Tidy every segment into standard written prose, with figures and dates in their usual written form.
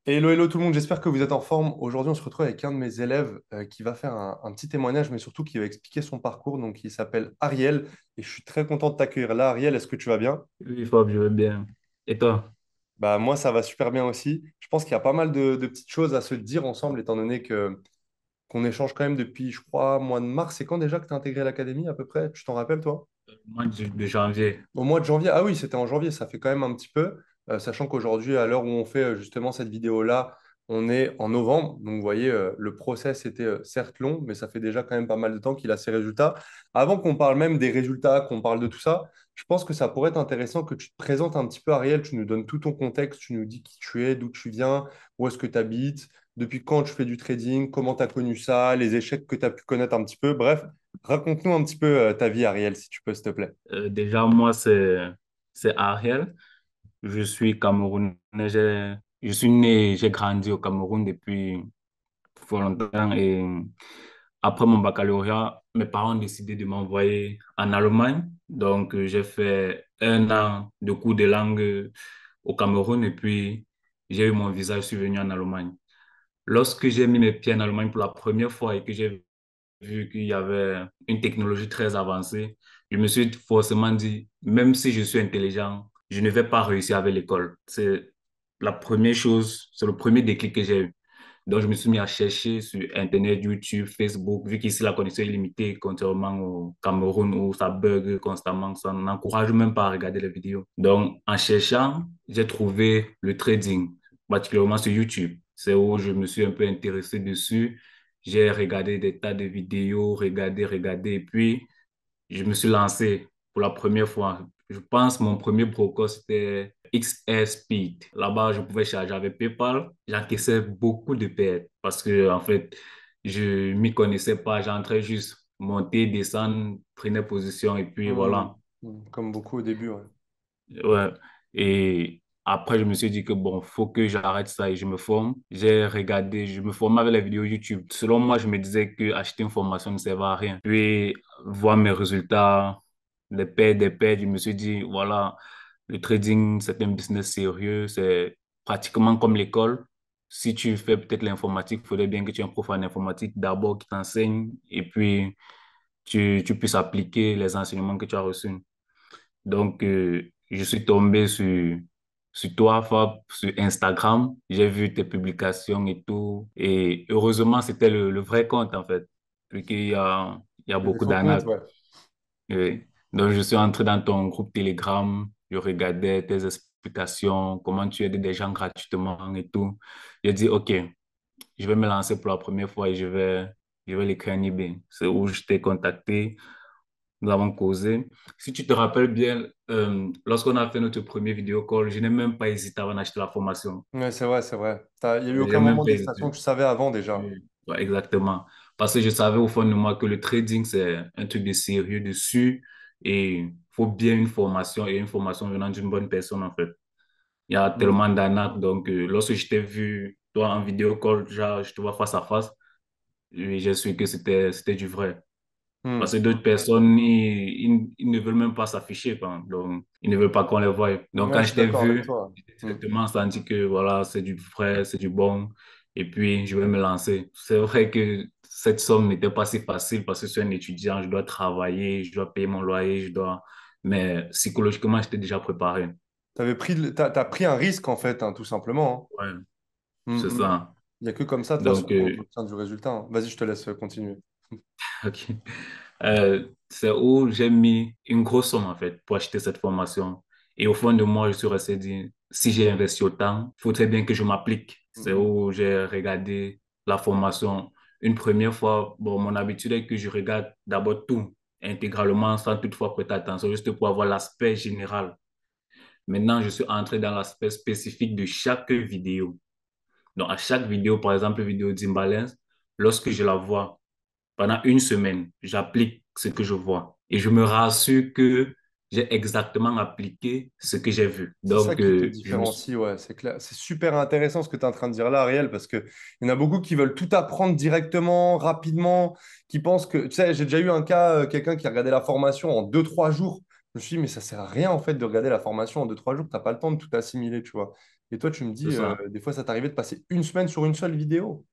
Hello, hello tout le monde, j'espère que vous êtes en forme. Aujourd'hui, on se retrouve avec un de mes élèves qui va faire un petit témoignage, mais surtout qui va expliquer son parcours. Donc, il s'appelle Ariel et je suis très content de t'accueillir là. Ariel, est-ce que tu vas bien? Oui, Fab, je veux bien. Et toi? Bah, moi, ça va super bien aussi. Je pense qu'il y a pas mal de petites choses à se dire ensemble, étant donné que qu'on échange quand même depuis, je crois, mois de mars. C'est quand déjà que tu as intégré l'académie à peu près? Tu t'en rappelles, toi? Mois de janvier. Au mois de janvier. Ah oui, c'était en janvier, ça fait quand même un petit peu. Sachant qu'aujourd'hui, à l'heure où on fait justement cette vidéo-là, on est en novembre. Donc, vous voyez, le process était certes long, mais ça fait déjà quand même pas mal de temps qu'il a ses résultats. Avant qu'on parle même des résultats, qu'on parle de tout ça, je pense que ça pourrait être intéressant que tu te présentes un petit peu, Ariel. Tu nous donnes tout ton contexte, tu nous dis qui tu es, d'où tu viens, où est-ce que tu habites, depuis quand tu fais du trading, comment tu as connu ça, les échecs que tu as pu connaître un petit peu. Bref, raconte-nous un petit peu ta vie, Ariel, si tu peux, s'il te plaît. Déjà, moi, c'est Ariel. Je suis Camerounais. Je suis né, j'ai grandi au Cameroun depuis fort longtemps. Et après mon baccalauréat, mes parents ont décidé de m'envoyer en Allemagne. Donc, j'ai fait un an de cours de langue au Cameroun. Et puis, j'ai eu mon visa, je suis venu en Allemagne. Lorsque j'ai mis mes pieds en Allemagne pour la première fois et que j'ai vu qu'il y avait une technologie très avancée, je me suis forcément dit, même si je suis intelligent, je ne vais pas réussir avec l'école. C'est la première chose, c'est le premier déclic que j'ai eu. Donc, je me suis mis à chercher sur Internet, YouTube, Facebook, vu qu'ici, la connexion est limitée, contrairement au Cameroun où ça bug constamment, ça n'encourage même pas à regarder les vidéos. Donc, en cherchant, j'ai trouvé le trading, particulièrement sur YouTube. C'est où je me suis un peu intéressé dessus. J'ai regardé des tas de vidéos, regardé, et puis je me suis lancé pour la première fois. Je pense mon premier broker, c'était XR Speed. Là-bas, je pouvais charger avec PayPal. J'encaissais beaucoup de pertes parce que, en fait, je m'y connaissais pas. J'entrais juste monter, descendre, prenais position et puis Hmm. voilà. Comme beaucoup au début, ouais. Ouais. Et après, je me suis dit que bon, faut que j'arrête ça et je me forme. J'ai regardé, je me formais avec les vidéos YouTube. Selon moi, je me disais que acheter une formation ne servait à rien. Puis, voir mes résultats, des pairs, je me suis dit, voilà, le trading, c'est un business sérieux, c'est pratiquement comme l'école. Si tu fais peut-être l'informatique, il faudrait bien que tu aies un prof en informatique d'abord qui t'enseigne et puis tu puisses appliquer les enseignements que tu as reçus. Donc, je suis tombé sur toi, Fab, sur Instagram. J'ai vu tes publications et tout. Et heureusement, c'était le vrai compte, en fait. Vu il y a C'était beaucoup faux compte, d'arnaques. ouais. Oui. Donc, je suis entré dans ton groupe Telegram. Je regardais tes explications, comment tu aides des gens gratuitement et tout. J'ai dit, OK, je vais me lancer pour la première fois et je vais l'écrire en eBay. C'est où je t'ai contacté. Nous avons causé. Si tu te rappelles bien, lorsqu'on a fait notre premier vidéo call, je n'ai même pas hésité avant d'acheter la formation. Ouais, c'est vrai, c'est vrai. Il n'y a eu J'ai aucun même moment pas d'hésitation hésité. que tu savais avant déjà. Ouais, exactement. Parce que je savais au fond de moi que le trading, c'est un truc de sérieux dessus et il faut bien une formation et une formation venant d'une bonne personne, en fait. Il y a Hmm. tellement d'arnaques. Donc, lorsque je t'ai vu, toi, en vidéo call, genre, je te vois face à face, et j'ai su que c'était du vrai. Parce Hmm. que d'autres personnes, ils ne veulent même pas s'afficher, quoi. Donc, ils ne veulent pas qu'on les voie. Donc, Ouais, quand je je suis t'ai d'accord avec vu, toi. j'ai Hmm. directement senti que voilà, c'est du vrai, c'est du bon. Et puis, je vais me lancer. C'est vrai que cette somme n'était pas si facile parce que je suis un étudiant, je dois travailler, je dois payer mon loyer, je dois... Mais psychologiquement, j'étais déjà préparé. T'as pris un risque en fait, hein, tout simplement, Ouais, hein. c'est Hmm. ça. Il n'y a que comme ça, de toute façon, Donc, qu'on obtient du résultat, hein. Vas-y, je te laisse continuer. ok. C'est où j'ai mis une grosse somme en fait pour acheter cette formation. Et au fond de moi, je suis resté dit, si j'ai investi autant, il faudrait bien que je m'applique. C'est Hmm. où j'ai regardé la formation une première fois. Bon, mon habitude est que je regarde d'abord tout intégralement sans toutefois prêter attention, juste pour avoir l'aspect général. Maintenant, je suis entré dans l'aspect spécifique de chaque vidéo. Donc, à chaque vidéo, par exemple, vidéo d'imbalance, lorsque je la vois, pendant une semaine, j'applique ce que je vois et je me rassure que j'ai exactement appliqué ce que j'ai vu. C'est ça Donc, qui te je me suis... différencie, ouais, c'est clair. C'est super intéressant ce que tu es en train de dire là, Ariel, parce que il y en a beaucoup qui veulent tout apprendre directement, rapidement, qui pensent que, tu sais, j'ai déjà eu un cas, quelqu'un qui a regardé la formation en 2 3 jours. Je me suis dit, mais ça sert à rien en fait de regarder la formation en 2 3 jours, tu n'as pas le temps de tout assimiler, tu vois. Et toi, tu me c'est dis, ça. des fois, ça t'arrivait de passer une semaine sur une seule vidéo.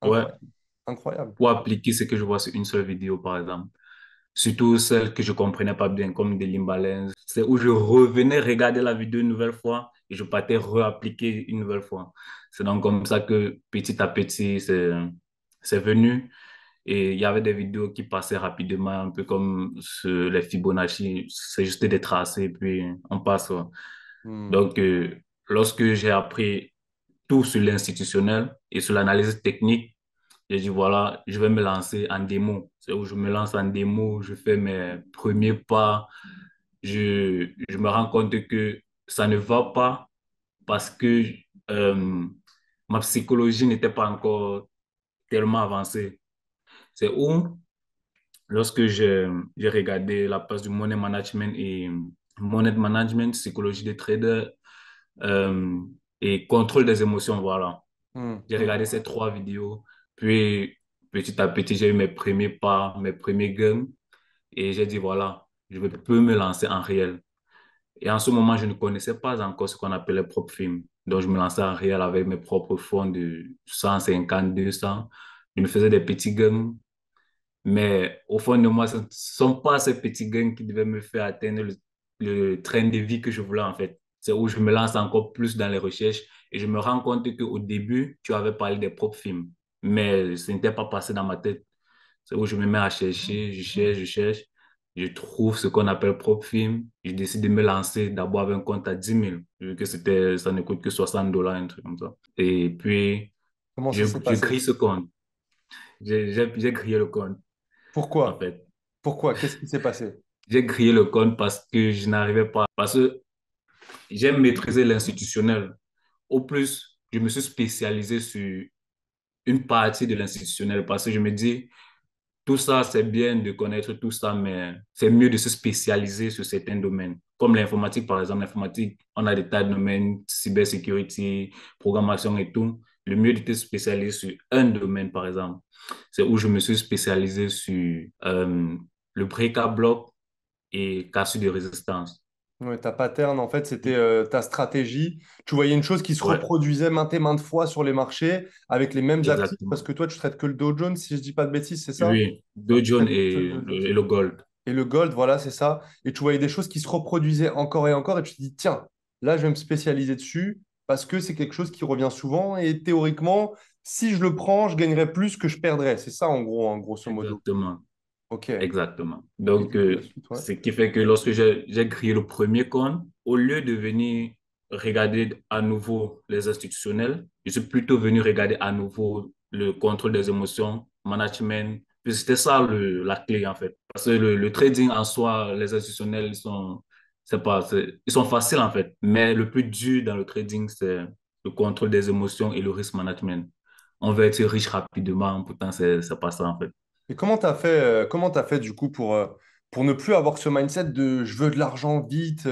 Ouais, Incroyable, incroyable. pour appliquer ce que je vois sur une seule vidéo, par exemple. Surtout celles que je comprenais pas bien, comme des Limbalens. C'est où je revenais regarder la vidéo une nouvelle fois et je partais réappliquer une nouvelle fois. C'est donc comme ça que petit à petit, c'est venu. Et il y avait des vidéos qui passaient rapidement, un peu comme les Fibonacci. C'est juste des tracés, puis on passe, ouais. Hmm. Donc, lorsque j'ai appris tout sur l'institutionnel et sur l'analyse technique, j'ai dit, voilà, je vais me lancer en démo. C'est où je me lance en démo, je fais mes premiers pas. Je me rends compte que ça ne va pas parce que euh, ma psychologie n'était pas encore tellement avancée. C'est où, lorsque j'ai regardé la page du money management et money management, psychologie des traders euh, et contrôle des émotions, voilà. Hmm. J'ai Hmm. regardé ces trois vidéos, puis petit à petit, j'ai eu mes premiers pas, mes premiers gains, et j'ai dit, voilà, peux me lancer en réel. Et en ce moment, je ne connaissais pas encore ce qu'on appelait propre film. Donc, je me lançais en réel avec mes propres fonds de 150, 200. Je me faisais des petits gains, mais au fond de moi, ce ne sont pas ces petits gains qui devaient me faire atteindre le train de vie que je voulais, en fait. C'est où je me lance encore plus dans les recherches et je me rends compte qu'au début, tu avais parlé des propres films, mais ce n'était pas passé dans ma tête. C'est où je me mets à chercher, je cherche, je cherche. Je trouve ce qu'on appelle propre film. Je décide de me lancer d'abord avec un compte à 10 000, vu que ça ne coûte que $60, un truc comme ça. Et puis, Comment ça s'est je passé? grille ce compte. J'ai grillé le compte, en Pourquoi? fait. Pourquoi? Qu'est-ce qui s'est passé? J'ai grillé le compte parce que je n'arrivais pas. Parce que j'ai maîtrisé l'institutionnel. Au plus, je me suis spécialisé sur une partie de l'institutionnel parce que je me dis, tout ça, c'est bien de connaître tout ça, mais c'est mieux de se spécialiser sur certains domaines. Comme l'informatique, par exemple. L'informatique, on a des tas de domaines, cybersécurité, programmation et tout. Le mieux de te spécialiser sur un domaine, par exemple. C'est où je me suis spécialisé sur le break-block et cassure de résistance. Ouais, ta pattern, en fait, c'était ta stratégie. Tu voyais une chose qui se Ouais, reproduisait maintes et maintes fois sur les marchés avec les mêmes actifs, parce exactement. que toi, tu traites que le Dow Jones, si je dis pas de bêtises, c'est ça? Oui, Ouais, Dow tu Jones traites que le Dow Jones. et le gold. Et le gold, voilà, c'est ça. Et tu voyais des choses qui se reproduisaient encore et encore, et tu te dis, tiens, là, je vais me spécialiser dessus parce que c'est quelque chose qui revient souvent. Et théoriquement, si je le prends, je gagnerais plus que je perdrais. C'est ça, en gros, hein, grosso modo. Exactement. OK. Et Exactement. Donc, du coup, la suite, ouais. ce qui fait que lorsque j'ai créé le premier compte, au lieu de venir regarder à nouveau les institutionnels, je suis plutôt venu regarder à nouveau le contrôle des émotions, management. Puis c'était ça la clé, en fait. Parce que le trading en soi, les institutionnels, ils sont faciles, en fait. Mais le plus dur dans le trading, c'est le contrôle des émotions et le risk management. On veut être riche rapidement, pourtant, c'est pas ça, en fait. Et comment t'as fait du coup pour ne plus avoir ce mindset de je veux de l'argent vite,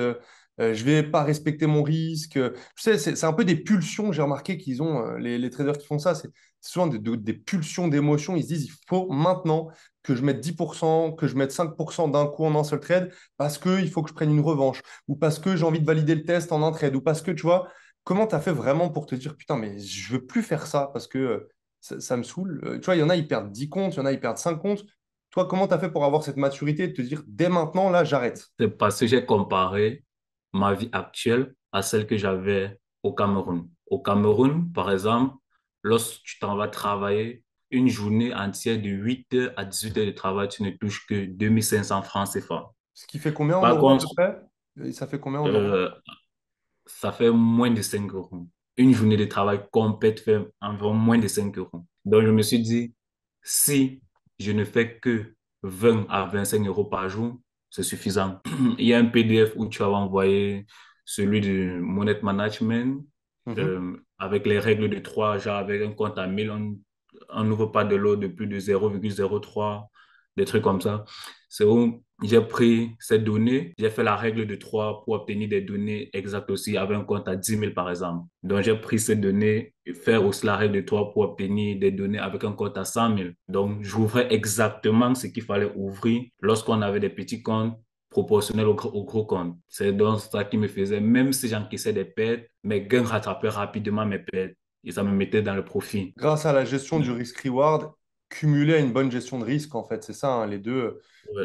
je vais pas respecter mon risque. Tu sais, c'est un peu des pulsions, j'ai remarqué qu'ils ont, les traders qui font ça, c'est souvent des pulsions d'émotions. Ils se disent, il faut maintenant que je mette 10%, que je mette 5% d'un coup en un seul trade, parce qu'il faut que je prenne une revanche, ou parce que j'ai envie de valider le test en un trade, ou parce que, tu vois, comment tu as fait vraiment pour te dire, putain, mais je veux plus faire ça, parce que ça me saoule. Tu vois, il y en a, ils perdent 10 comptes, il y en a, ils perdent 5 comptes. Toi, comment tu as fait pour avoir cette maturité et de te dire, dès maintenant, là, j'arrête? C'est parce que j'ai comparé ma vie actuelle à celle que j'avais au Cameroun. Au Cameroun, par exemple, lorsque tu t'en vas travailler, une journée entière de 8 heures à 18 heures de travail, tu ne touches que 2500 francs CFA. Ce qui fait combien en Par euros à contre, peu près? Et ça fait combien en euros? euh, ça fait moins de 5 euros. Une journée de travail complète fait environ moins de 5 euros. Donc, je me suis dit, si je ne fais que 20 à 25 euros par jour, c'est suffisant. Il y a un PDF où tu vas envoyer celui du Money Management Mhm. avec les règles de 3, genre avec un compte à 1000, on n'ouvre pas de lot de plus de 0,03, des trucs comme ça. C'est où j'ai pris ces données, j'ai fait la règle de 3 pour obtenir des données exactes aussi avec un compte à 10 000 par exemple. Donc j'ai pris ces données et faire aussi la règle de 3 pour obtenir des données avec un compte à 100 000. Donc j'ouvrais exactement ce qu'il fallait ouvrir lorsqu'on avait des petits comptes proportionnel au gros compte. C'est donc ça qui me faisait, même si j'encaissais des pertes, mes gains rattrapaient rapidement mes pertes et ça me mettait dans le profit. Grâce à la gestion du risk-reward, cumulé à une bonne gestion de risque, en fait, c'est ça, hein, Ouais,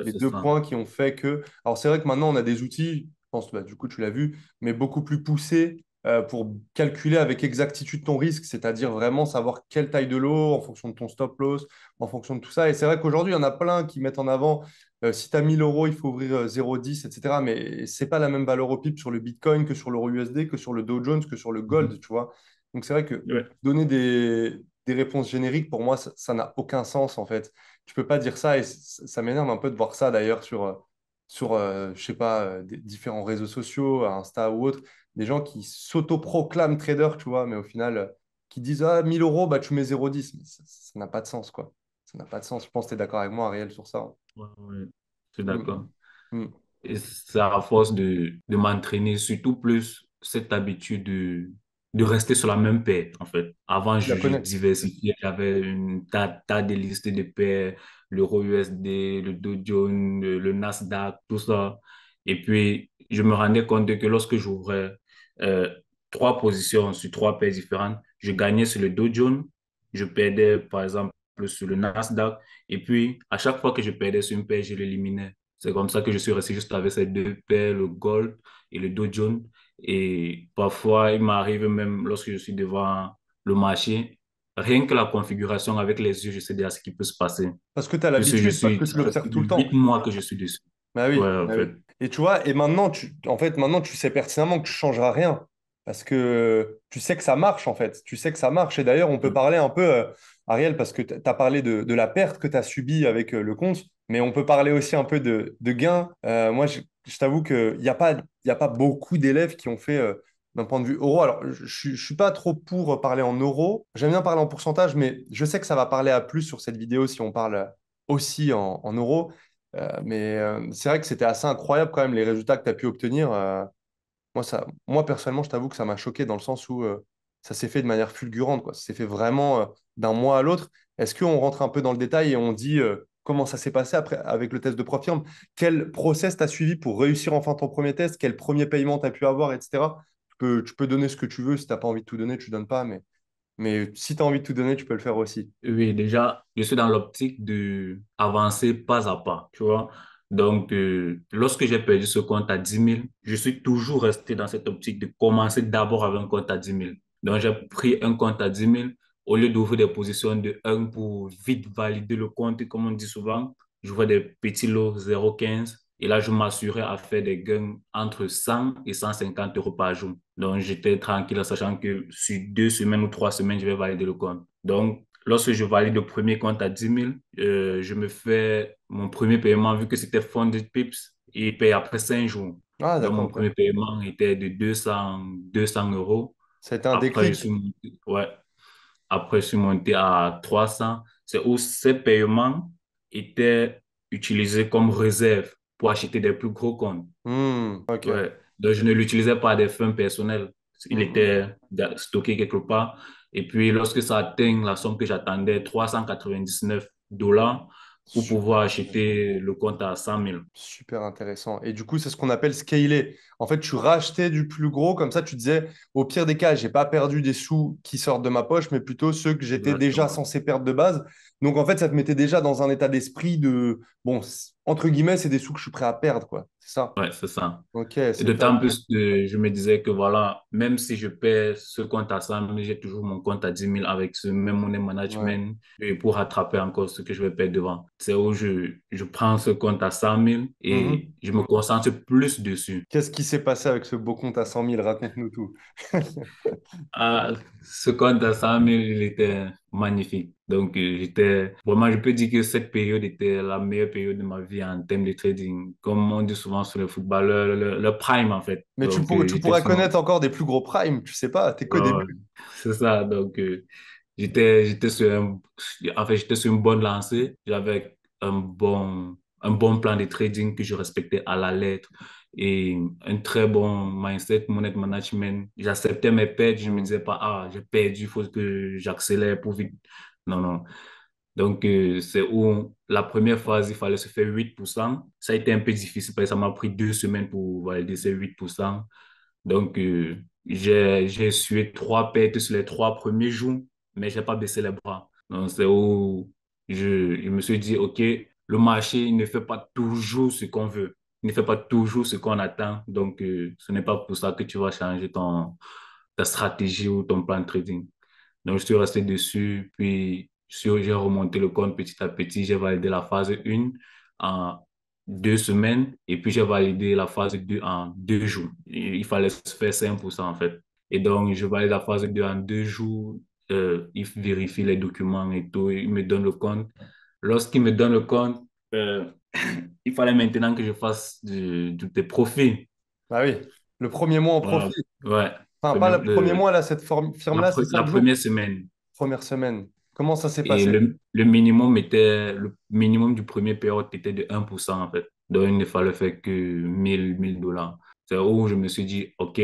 les c'est deux ça. points qui ont fait que. Alors, c'est vrai que maintenant, on a des outils, je pense, bah, du coup, tu l'as vu, mais beaucoup plus poussés pour calculer avec exactitude ton risque, c'est-à-dire vraiment savoir quelle taille de lot en fonction de ton stop loss, en fonction de tout ça. Et c'est vrai qu'aujourd'hui, il y en a plein qui mettent en avant si tu as 1000 euros, il faut ouvrir 0,10, etc. Mais c'est pas la même valeur au pip sur le Bitcoin que sur l'euro USD, que sur le Dow Jones, que sur le Mhm. gold, tu vois. Donc, c'est vrai que Ouais. donner des réponses génériques, pour moi, ça n'a aucun sens, en fait. Tu peux pas dire ça, et ça m'énerve un peu de voir ça, d'ailleurs, je sais pas, des différents réseaux sociaux, Insta ou autres, des gens qui s'autoproclament traders, tu vois, mais au final, qui disent, ah, 1000 euros, bah, tu mets 0,10. Mais ça n'a pas de sens, quoi. Ça n'a pas de sens. Je pense que tu es d'accord avec moi, Ariel, sur ça, hein. Ouais, ouais. Je suis Mm, d'accord. mm. Et c'est à force de m'entraîner, surtout plus cette habitude de rester sur la même paire, en fait. Avant, Tu la je connais. diversifiais, j'avais une tas de listes de paires, l'euro USD, le Dow Jones, le Nasdaq, tout ça. Et puis, je me rendais compte que lorsque j'ouvrais euh, trois positions sur trois paires différentes, je gagnais sur le Dow Jones, je perdais, par exemple, sur le Nasdaq. Et puis, à chaque fois que je perdais sur une paire, je l'éliminais. C'est comme ça que je suis resté juste avec ces deux paires, le Gold et le Dow Jones. Et parfois, il m'arrive même lorsque je suis devant le marché, rien que la configuration avec les yeux, je sais déjà ce qui peut se passer. Parce que tu as Puisque l'habitude, parce que tu ça fait l'observes plus tout le de temps. 8 mois que je suis dessus. Bah Ouais, oui, en bah fait. oui. Et tu vois, et maintenant, en fait, maintenant, tu sais pertinemment que tu changeras rien. Parce que tu sais que ça marche, en fait. Tu sais que ça marche. Et d'ailleurs, on peut parler un peu, Ariel, parce que tu as parlé de la perte que tu as subie avec le compte, mais on peut parler aussi un peu de gains. Moi, je t'avoue qu'il n'y a pas beaucoup d'élèves qui ont fait, d'un point de vue euro. Alors, je suis pas trop pour parler en euros. J'aime bien parler en pourcentage, mais je sais que ça va parler à plus sur cette vidéo si on parle aussi en euros. Mais c'est vrai que c'était assez incroyable quand même les résultats que tu as pu obtenir. Moi, personnellement, je t'avoue que ça m'a choqué dans le sens où ça s'est fait de manière fulgurante, quoi. Ça s'est fait vraiment d'un mois à l'autre. Est-ce qu'on rentre un peu dans le détail et on dit comment ça s'est passé après avec le test de Profirme? Quel process tu as suivi pour réussir enfin ton premier test? Quel premier paiement tu as pu avoir, etc. Tu peux donner ce que tu veux. Si tu n'as pas envie de tout donner, tu donnes pas. Mais si tu as envie de tout donner, tu peux le faire aussi. Oui, déjà, je suis dans l'optique de avancer pas à pas, tu vois. Donc, lorsque j'ai perdu ce compte à 10 000, je suis toujours resté dans cette optique de commencer d'abord avec un compte à 10 000. Donc, j'ai pris un compte à 10 000 au lieu d'ouvrir des positions de 1 pour vite valider le compte, comme on dit souvent, j'ouvrais des petits lots 0,15 et là, je m'assurais à faire des gains entre 100 et 150 euros par jour. Donc, j'étais tranquille en sachant que sur 2 semaines ou 3 semaines, je vais valider le compte. Donc, lorsque je valide le premier compte à 10 000, je me fais mon premier paiement, vu que c'était Funded Pips, et il paye après 5 jours. Ah, Donc, d'accord, mon ok. premier paiement était de 200 euros. Ça a été un Après, déclic. ouais, après, je suis monté à 300. C'est où ces paiements étaient utilisés comme réserve pour acheter des plus gros comptes. Ok. Ouais. Donc, je ne l'utilisais pas à des fins personnelles. Il Hmm. était stocké quelque part. Et puis, lorsque ça atteint la somme que j'attendais, 399 $ pour Super pouvoir intéressant. acheter le compte à 100 000. Super intéressant. Et du coup, c'est ce qu'on appelle scaler. En fait, tu rachetais du plus gros, comme ça, tu disais, au pire des cas, j'ai pas perdu des sous qui sortent de ma poche, mais plutôt ceux que j'étais déjà Exactement. censé perdre de base. Donc, en fait, ça te mettait déjà dans un état d'esprit de, bon, entre guillemets, c'est des sous que je suis prêt à perdre, quoi. C'est ça. Ouais, c'est ça. Ok, Et c'est d'autant top. plus que je me disais que voilà, même si je perds ce compte à 100 000, j'ai toujours mon compte à 10 000 avec ce même money Ouais. management et pour rattraper encore ce que je vais perdre devant. C'est où je prends ce compte à 100 000 et Mhm. je me concentre plus dessus. Qu'est-ce qui s'est passé avec ce beau compte à 100 000? Raconte-nous tout. Ah, ce compte à 100 000, il était magnifique. Donc, j'étais vraiment, je peux dire que cette période était la meilleure période de ma vie en termes de trading. Comme on dit souvent sur le footballeur, le prime en fait. Mais Donc, tu j'étais pourrais sur mon. connaître encore des plus gros primes, tu sais pas, t'es qu'au Ouais, ouais, début. c'est ça. Donc, j'étais sur en fait, j'étais sur une bonne lancée. J'avais un bon plan de trading que je respectais à la lettre et un très bon mindset, money management. J'acceptais mes pertes. Je me Hmm. disais pas, ah, j'ai perdu, il faut que j'accélère pour vite. Non, non. Donc, c'est où la première phase, il fallait se faire 8%. Ça a été un peu difficile parce que ça m'a pris 2 semaines pour valider ces 8%. Donc, j'ai sué 3 pertes sur les 3 premiers jours, mais j'ai pas baissé les bras. Donc, c'est où je me suis dit, OK, le marché il ne fait pas toujours ce qu'on veut. Il ne fait pas toujours ce qu'on attend. Donc, ce n'est pas pour ça que tu vas changer ta stratégie ou ton plan de trading. Donc, je suis resté dessus, puis j'ai remonté le compte petit à petit. J'ai validé la phase 1 en 2 semaines et puis j'ai validé la phase 2 en 2 jours. Il fallait se faire 5% en fait. Et donc, je valide la phase 2 en 2 jours. Il vérifie les documents et tout. Il me donne le compte. Lorsqu'il me donne le compte, euh, il fallait maintenant que je fasse des profits. Ah oui, le premier mois en Voilà. profit. Ouais. Enfin, pas le premier mois, là, cette firme-là, c'est La 5 jours. première semaine. Première semaine. Comment ça s'est Et passé? le minimum du premier période était de 1% en fait. Donc, il ne fallait faire que 1000 $. C'est où je me suis dit, OK,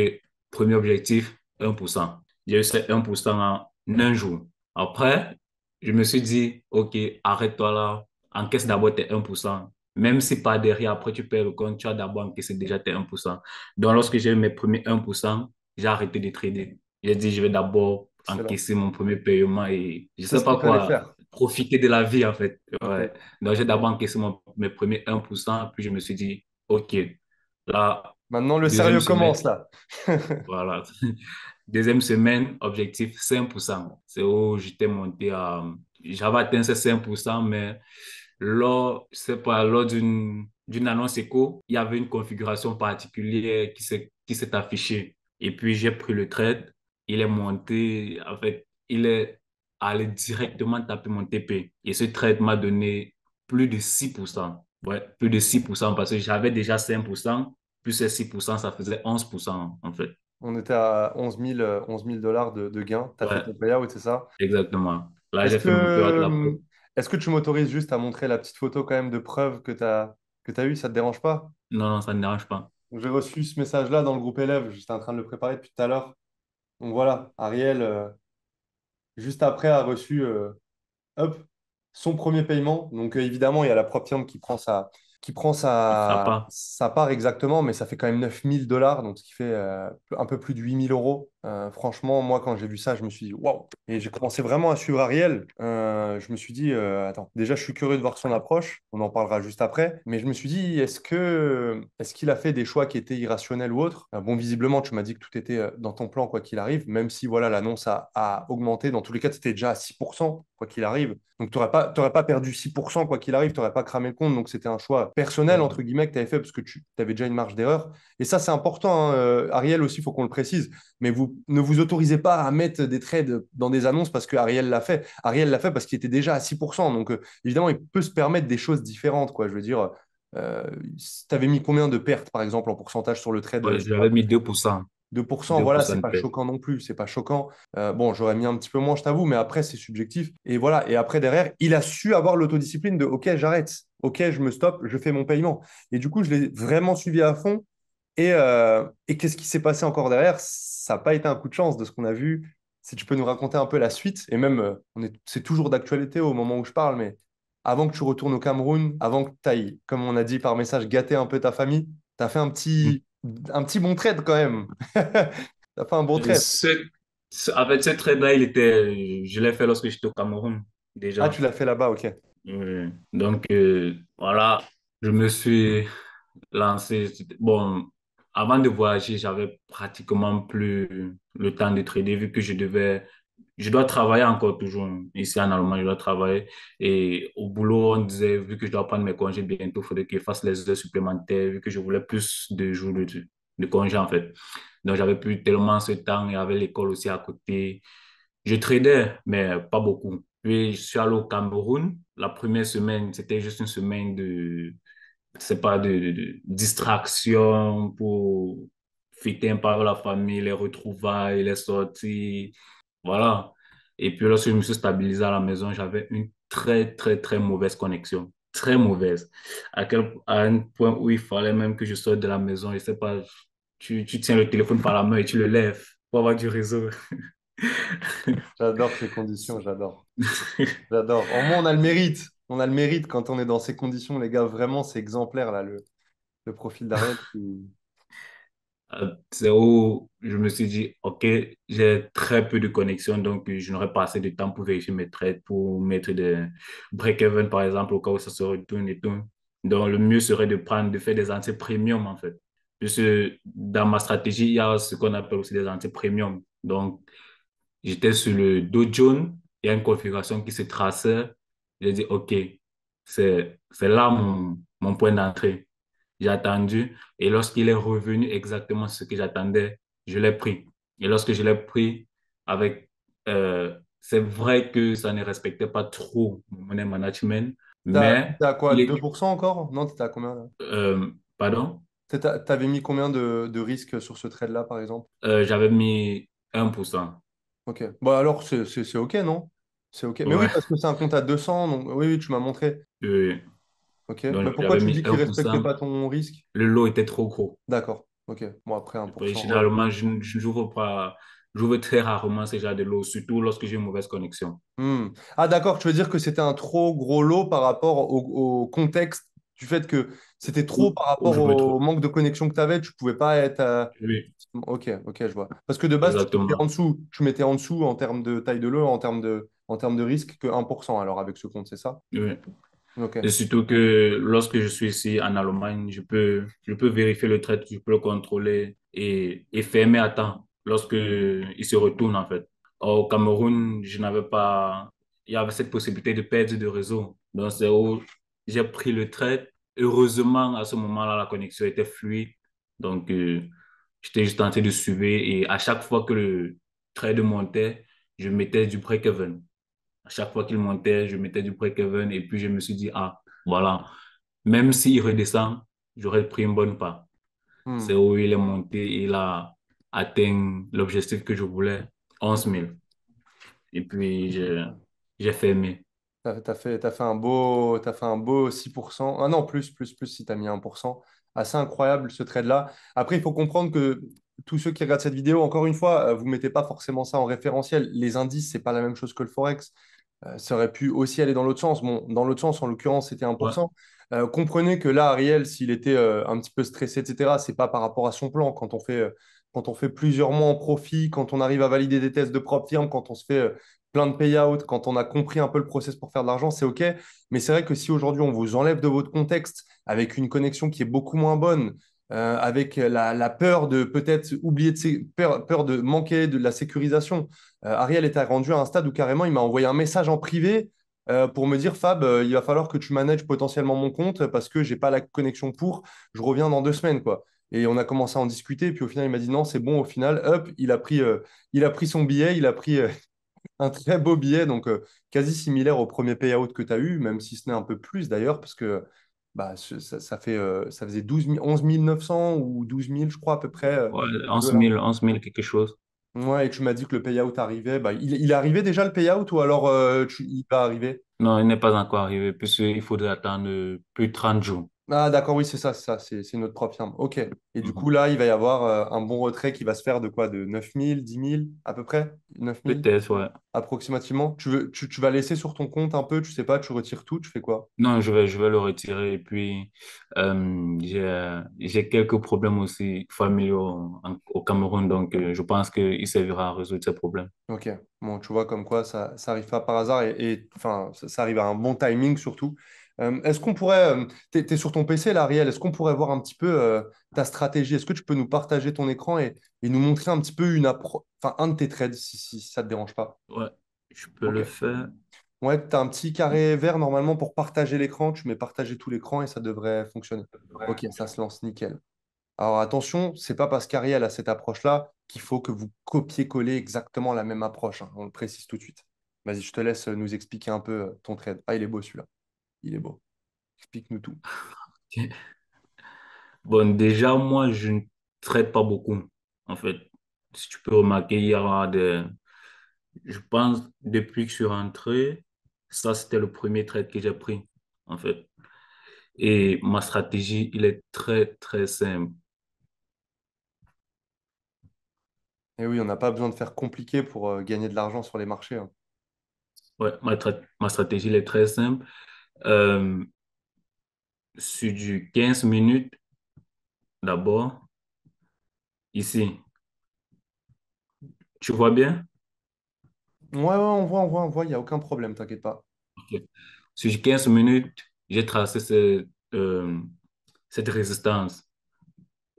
premier objectif, 1%. J'ai eu ce 1% en un jour. Après, je me suis dit, OK, arrête-toi là, encaisse d'abord tes 1%. Même si par derrière, après tu perds le compte, tu as d'abord encaissé déjà tes 1%. Donc, lorsque j'ai eu mes premiers 1%, j'ai arrêté de trader. J'ai dit, je vais d'abord Excellent. encaisser mon premier paiement et je C'est sais ce qu'il pas fallait quoi, faire. profiter de la vie en fait. Ok. Ouais. Donc j'ai d'abord encaissé mes premiers 1%, puis je me suis dit, OK, là, Maintenant, le deuxième sérieux semaine, commence, là. voilà. Deuxième semaine, objectif 5%. C'est où j'étais monté à, j'avais atteint ces 5%, mais lors, je sais pas, lors d'une annonce éco, il y avait une configuration particulière qui s'est affichée. Et puis j'ai pris le trade, il est monté, en fait, il est allé directement taper mon TP. Et ce trade m'a donné plus de 6%. Ouais, plus de 6% parce que j'avais déjà 5%, plus ces 6%, ça faisait 11% en fait. On était à 11 000 $, de gains. Tu as fait Ouais, ton payout, c'est ça? exactement. Là, Est-ce j'ai fait mon période là. que, est-ce que tu m'autorises juste à montrer la petite photo quand même de preuve que tu as eue? Ça te dérange pas? Non, non, ça ne dérange pas. J'ai reçu ce message-là dans le groupe élève. J'étais en train de le préparer depuis tout à l'heure. Donc voilà, Ariel, juste après, a reçu hop, son premier paiement. Donc évidemment, il y a la propre firme qui prend Ça sa, part. sa part exactement, mais ça fait quand même 9 000 $, donc ce qui fait un peu plus de 8 000 €. Franchement, moi, quand j'ai vu ça, je me suis dit, waouh! Et j'ai commencé vraiment à suivre Ariel. Je me suis dit, attends, déjà, je suis curieux de voir son approche. On en parlera juste après. Mais je me suis dit, est-ce qu'il a fait des choix qui étaient irrationnels ou autres? Bon, visiblement, tu m'as dit que tout était dans ton plan, quoi qu'il arrive, même si voilà, l'annonce a augmenté. Dans tous les cas, c'était déjà à 6%, quoi qu'il arrive. Donc, tu n'aurais pas perdu 6%, quoi qu'il arrive, tu n'aurais pas cramé le compte. Donc, c'était un choix personnel, Ouais. entre guillemets, que tu avais fait parce que tu avais déjà une marge d'erreur. Et ça, c'est important, hein. Ariel aussi, il faut qu'on le précise. Mais vous ne vous autorisez pas à mettre des trades dans des annonces parce que Ariel l'a fait. Ariel l'a fait parce qu'il était déjà à 6%. Donc, évidemment, il peut se permettre des choses différentes, quoi. Je veux dire, tu avais mis combien de pertes, par exemple, en pourcentage sur le trade Ouais, sur la j'avais mis première? 2%. 2%, deux voilà, pour cent c'est de pas paix. choquant non plus, c'est pas choquant. Bon, j'aurais mis un petit peu moins, je t'avoue, mais après, c'est subjectif. Et voilà, et après, derrière, il a su avoir l'autodiscipline de OK, j'arrête, OK, je me stoppe, je fais mon paiement. Et du coup, je l'ai vraiment suivi à fond. Et qu'est-ce qui s'est passé encore derrière? Ça n'a pas été un coup de chance de ce qu'on a vu. Si tu peux nous raconter un peu la suite, et même, c'est toujours d'actualité au moment où je parle, mais avant que tu retournes au Cameroun, avant que tu ailles, comme on a dit par message, gâter un peu ta famille, tu as fait un petit bon trade quand même. Tu as fait un bon Et trade. en fait, ce trade-là, je l'ai fait lorsque j'étais au Cameroun, Ah, tu déjà. l'as fait là-bas, ok. Donc, voilà, je me suis lancé. Bon, avant de voyager, j'avais pratiquement plus le temps de trader vu que je dois travailler encore toujours ici en Allemagne, je dois travailler. Et au boulot, on disait, vu que je dois prendre mes congés bientôt, il faudrait que je fasse les heures supplémentaires, vu que je voulais plus de jours de congés en fait. Donc, j'avais plus tellement ce temps, il y avait l'école aussi à côté. Je tradais, mais pas beaucoup. Puis, je suis allé au Cameroun. La première semaine, c'était juste une semaine c'est pas de distraction pour fêter un peu avec la famille, les retrouvailles, les sorties. Voilà. Et puis, lorsque je me suis stabilisé à la maison, j'avais une très, très, très mauvaise connexion. Très mauvaise. À un point où il fallait même que je sorte de la maison. Je sais pas, tu tiens le téléphone par la main et tu le lèves pour avoir du réseau. J'adore ces conditions, j'adore. J'adore. Au moins, on a le mérite. On a le mérite quand on est dans ces conditions, les gars. Vraiment, c'est exemplaire, là, le profil d'Ariel. C'est où je me suis dit, OK, j'ai très peu de connexions, donc je n'aurai pas assez de temps pour vérifier mes trades, pour mettre des break-even, par exemple, au cas où ça se retourne et tout. Donc, le mieux serait de prendre, de faire des entrées premium, en fait. Puisque dans ma stratégie, il y a ce qu'on appelle aussi des entrées premium. Donc, j'étais sur le Dow Jones, il y a une configuration qui se traçait. J'ai dit, OK, c'est là mon point d'entrée. J'ai attendu et lorsqu'il est revenu exactement ce que j'attendais, je l'ai pris. Et lorsque je l'ai pris avec, c'est vrai que ça ne respectait pas trop mon money management, mais T'étais à quoi? il Deux est, pour cent encore? Non, t'étais à combien là? pardon, T'avais mis combien de risques sur ce trade-là, par exemple? j'avais mis 1%. Ok. Bon, alors, c'est OK, non? C'est OK. Mais oui, Ouais, parce que c'est un compte à 200, donc oui, oui, tu m'as montré. euh, OK. donc Mais pourquoi j'avais tu mis dis qu'il respectait 1%. pas ton risque? Le lot était trop gros. D'accord. OK. Bon, après, Et 1%. Ouais. généralement, je n'ouvre pas, j'ouvre très rarement ce genre de lot, surtout lorsque j'ai une mauvaise connexion. Hmm. Ah, d'accord. Tu veux dire que c'était un trop gros lot par rapport au contexte du fait que c'était trop par Où rapport je me au trouve. manque de connexion que tu avais. Tu pouvais pas être. Oui, Ok, ok, je vois. Parce que de base, exactement. tu mettais en dessous en termes de taille de lot, en termes de risque que 1%. Alors avec ce compte, c'est ça? Oui. Ok. Et surtout que lorsque je suis ici en Allemagne, je peux vérifier le trade, je peux le contrôler et fermer à temps lorsque il se retourne, en fait. Au Cameroun, je n'avais pas, il y avait cette possibilité de perdre de réseau. Donc, c'est où j'ai pris le trade. Heureusement, à ce moment-là, la connexion était fluide. Donc, j'étais juste en train de suivre et à chaque fois que le trade montait, je mettais du break-even. À chaque fois qu'il montait, je mettais du break-even et puis je me suis dit, ah, voilà, même s'il redescend, j'aurais pris une bonne part. C'est Hmm. où il est monté, il a atteint l'objectif que je voulais, 11 000. Et puis, j'ai fermé. T'as fait un beau 6%. Ah non, plus si tu as mis 1%. Assez incroyable ce trade-là. Après, il faut comprendre que tous ceux qui regardent cette vidéo, encore une fois, vous ne mettez pas forcément ça en référentiel. Les indices, c'est pas la même chose que le Forex. Ça aurait pu aussi aller dans l'autre sens. Bon, dans l'autre sens, en l'occurrence, c'était Ouais, 1%. Comprenez que là, Ariel, s'il était un petit peu stressé, etc., c'est pas par rapport à son plan. Quand on fait plusieurs mois en profit, quand on arrive à valider des tests de propre firme, quand on se fait plein de payouts, quand on a compris un peu le process pour faire de l'argent, c'est OK. Mais c'est vrai que si aujourd'hui, on vous enlève de votre contexte avec une connexion qui est beaucoup moins bonne, avec la peur de peut-être oublier peur de manquer de la sécurisation, Ariel était rendu à un stade où carrément il m'a envoyé un message en privé pour me dire Fab, il va falloir que tu manages potentiellement mon compte parce que j'ai pas la connexion pour, je reviens dans 2 semaines quoi. Et on a commencé à en discuter, puis au final il m'a dit non, c'est bon, au final, hop, il a pris son billet, il a pris un très beau billet, donc quasi similaire au premier payout que tu as eu, même si ce n'est un peu plus d'ailleurs, parce que bah, ça faisait 11 900 ou 12 000 je crois, à peu près, ouais, les deux 11 là. 000, 11 000 quelque chose. Ouais, et tu m'as dit que le payout arrivait. Bah, il est arrivé déjà le payout ou alors il va arriver? Non, il n'est pas encore arrivé puisqu'il faudrait attendre plus de 30 jours. Ah, d'accord, oui, c'est ça, c'est notre propre firme. Ok. Et du coup, Mhm. là, il va y avoir un bon retrait qui va se faire de quoi? De 9 000, 10 000 à peu près? 9 000 Peut-être, ouais. approximativement? Tu vas laisser sur ton compte un peu, tu sais pas, tu retires tout, tu fais quoi? Non, je vais le retirer. Et puis, j'ai quelques problèmes aussi familiaux au Cameroun, donc je pense qu'il servira à résoudre ces problèmes. Ok, bon, tu vois comme quoi ça arrive pas par hasard enfin, ça arrive à un bon timing surtout. Est-ce qu'on pourrait, t'es sur ton PC là, Ariel, est-ce qu'on pourrait voir un petit peu ta stratégie? Est-ce que tu peux nous partager ton écran et nous montrer un petit peu enfin, un de tes trades si ça te dérange pas? Ouais, je peux Ok. le faire. Ouais, tu as un petit carré vert normalement pour partager l'écran, tu mets partager tout l'écran et ça devrait fonctionner. Ok, ça se lance nickel. Alors attention, c'est pas parce qu'Ariel a cette approche-là qu'il faut que vous copiez-coller exactement la même approche, hein. On le précise tout de suite. Vas-y, je te laisse nous expliquer un peu ton trade. Ah, il est beau celui-là. Il est beau. Explique-nous tout. Bon, déjà, moi, je ne traite pas beaucoup, en fait. Si tu peux remarquer, il y aura des... Je pense, depuis que je suis rentré, ça, c'était le premier trade que j'ai pris, en fait. Et ma stratégie, il est très, très simple. Et oui, on n'a pas besoin de faire compliqué pour gagner de l'argent sur les marchés, hein. Ouais, ma stratégie elle est très simple. Euh, sur du 15 minutes d'abord, ici. Tu vois bien? Ouais, ouais, on voit, il n'y a aucun problème, t'inquiète pas. Ok. Sur 15 minutes, j'ai tracé cette résistance.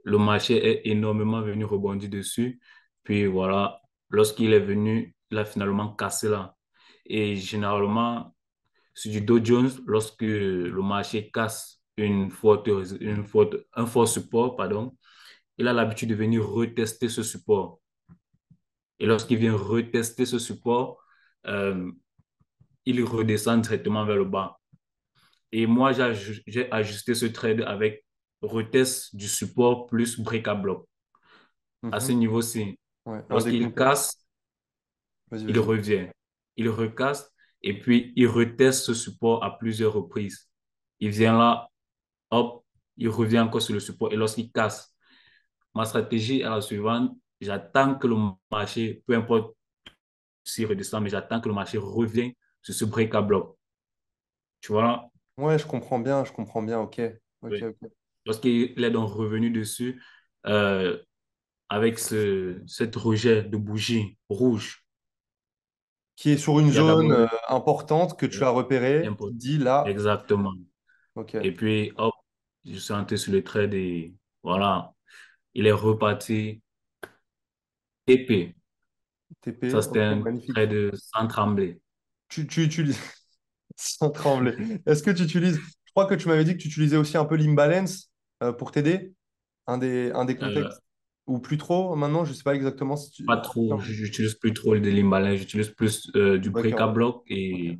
Le marché est énormément venu rebondir dessus. Puis voilà, lorsqu'il est venu, il a finalement cassé là. Et généralement, sur du Dow Jones, lorsque le marché casse un fort support, pardon, il a l'habitude de venir retester ce support. Et lorsqu'il vient retester ce support, euh, il redescend directement vers le bas. Et moi, j'ai ajusté ce trade avec retest du support plus brick à bloc. À ce Mhm. niveau-ci, Ouais, un lorsqu'il décompté. casse, Vas-y, il vas-y. revient. Il recasse et puis il reteste ce support à plusieurs reprises. Il vient là, hop, il revient encore sur le support. Et lorsqu'il casse, ma stratégie est la suivante. J'attends que le marché, peu importe s'il redescend, mais j'attends que le marché revienne sur ce break à bloc. Tu vois? Ouais, je comprends bien, ok. Ok, Oui. ok. Lorsqu'il est donc revenu dessus, euh, avec cette rejet de bougie rouge, Qui est sur une il y a zone d'abord eu importante que tu as repérée, tu impôt. te dis là, Exactement. Et ok, puis, hop, je suis entré sur le trade et voilà, il est reparti épais. TP, Ça, c'était ok, un magnifique. trade sans trembler. Tu utilises, sans trembler, est-ce que tu utilises, je crois que tu m'avais dit que tu utilisais aussi un peu l'imbalance pour t'aider, un des Euh, contextes, ou plus trop maintenant, je sais pas exactement si Pas tu... trop, j'utilise plus trop de l'imbalance, j'utilise plus du break à D'accord, bloc ok. et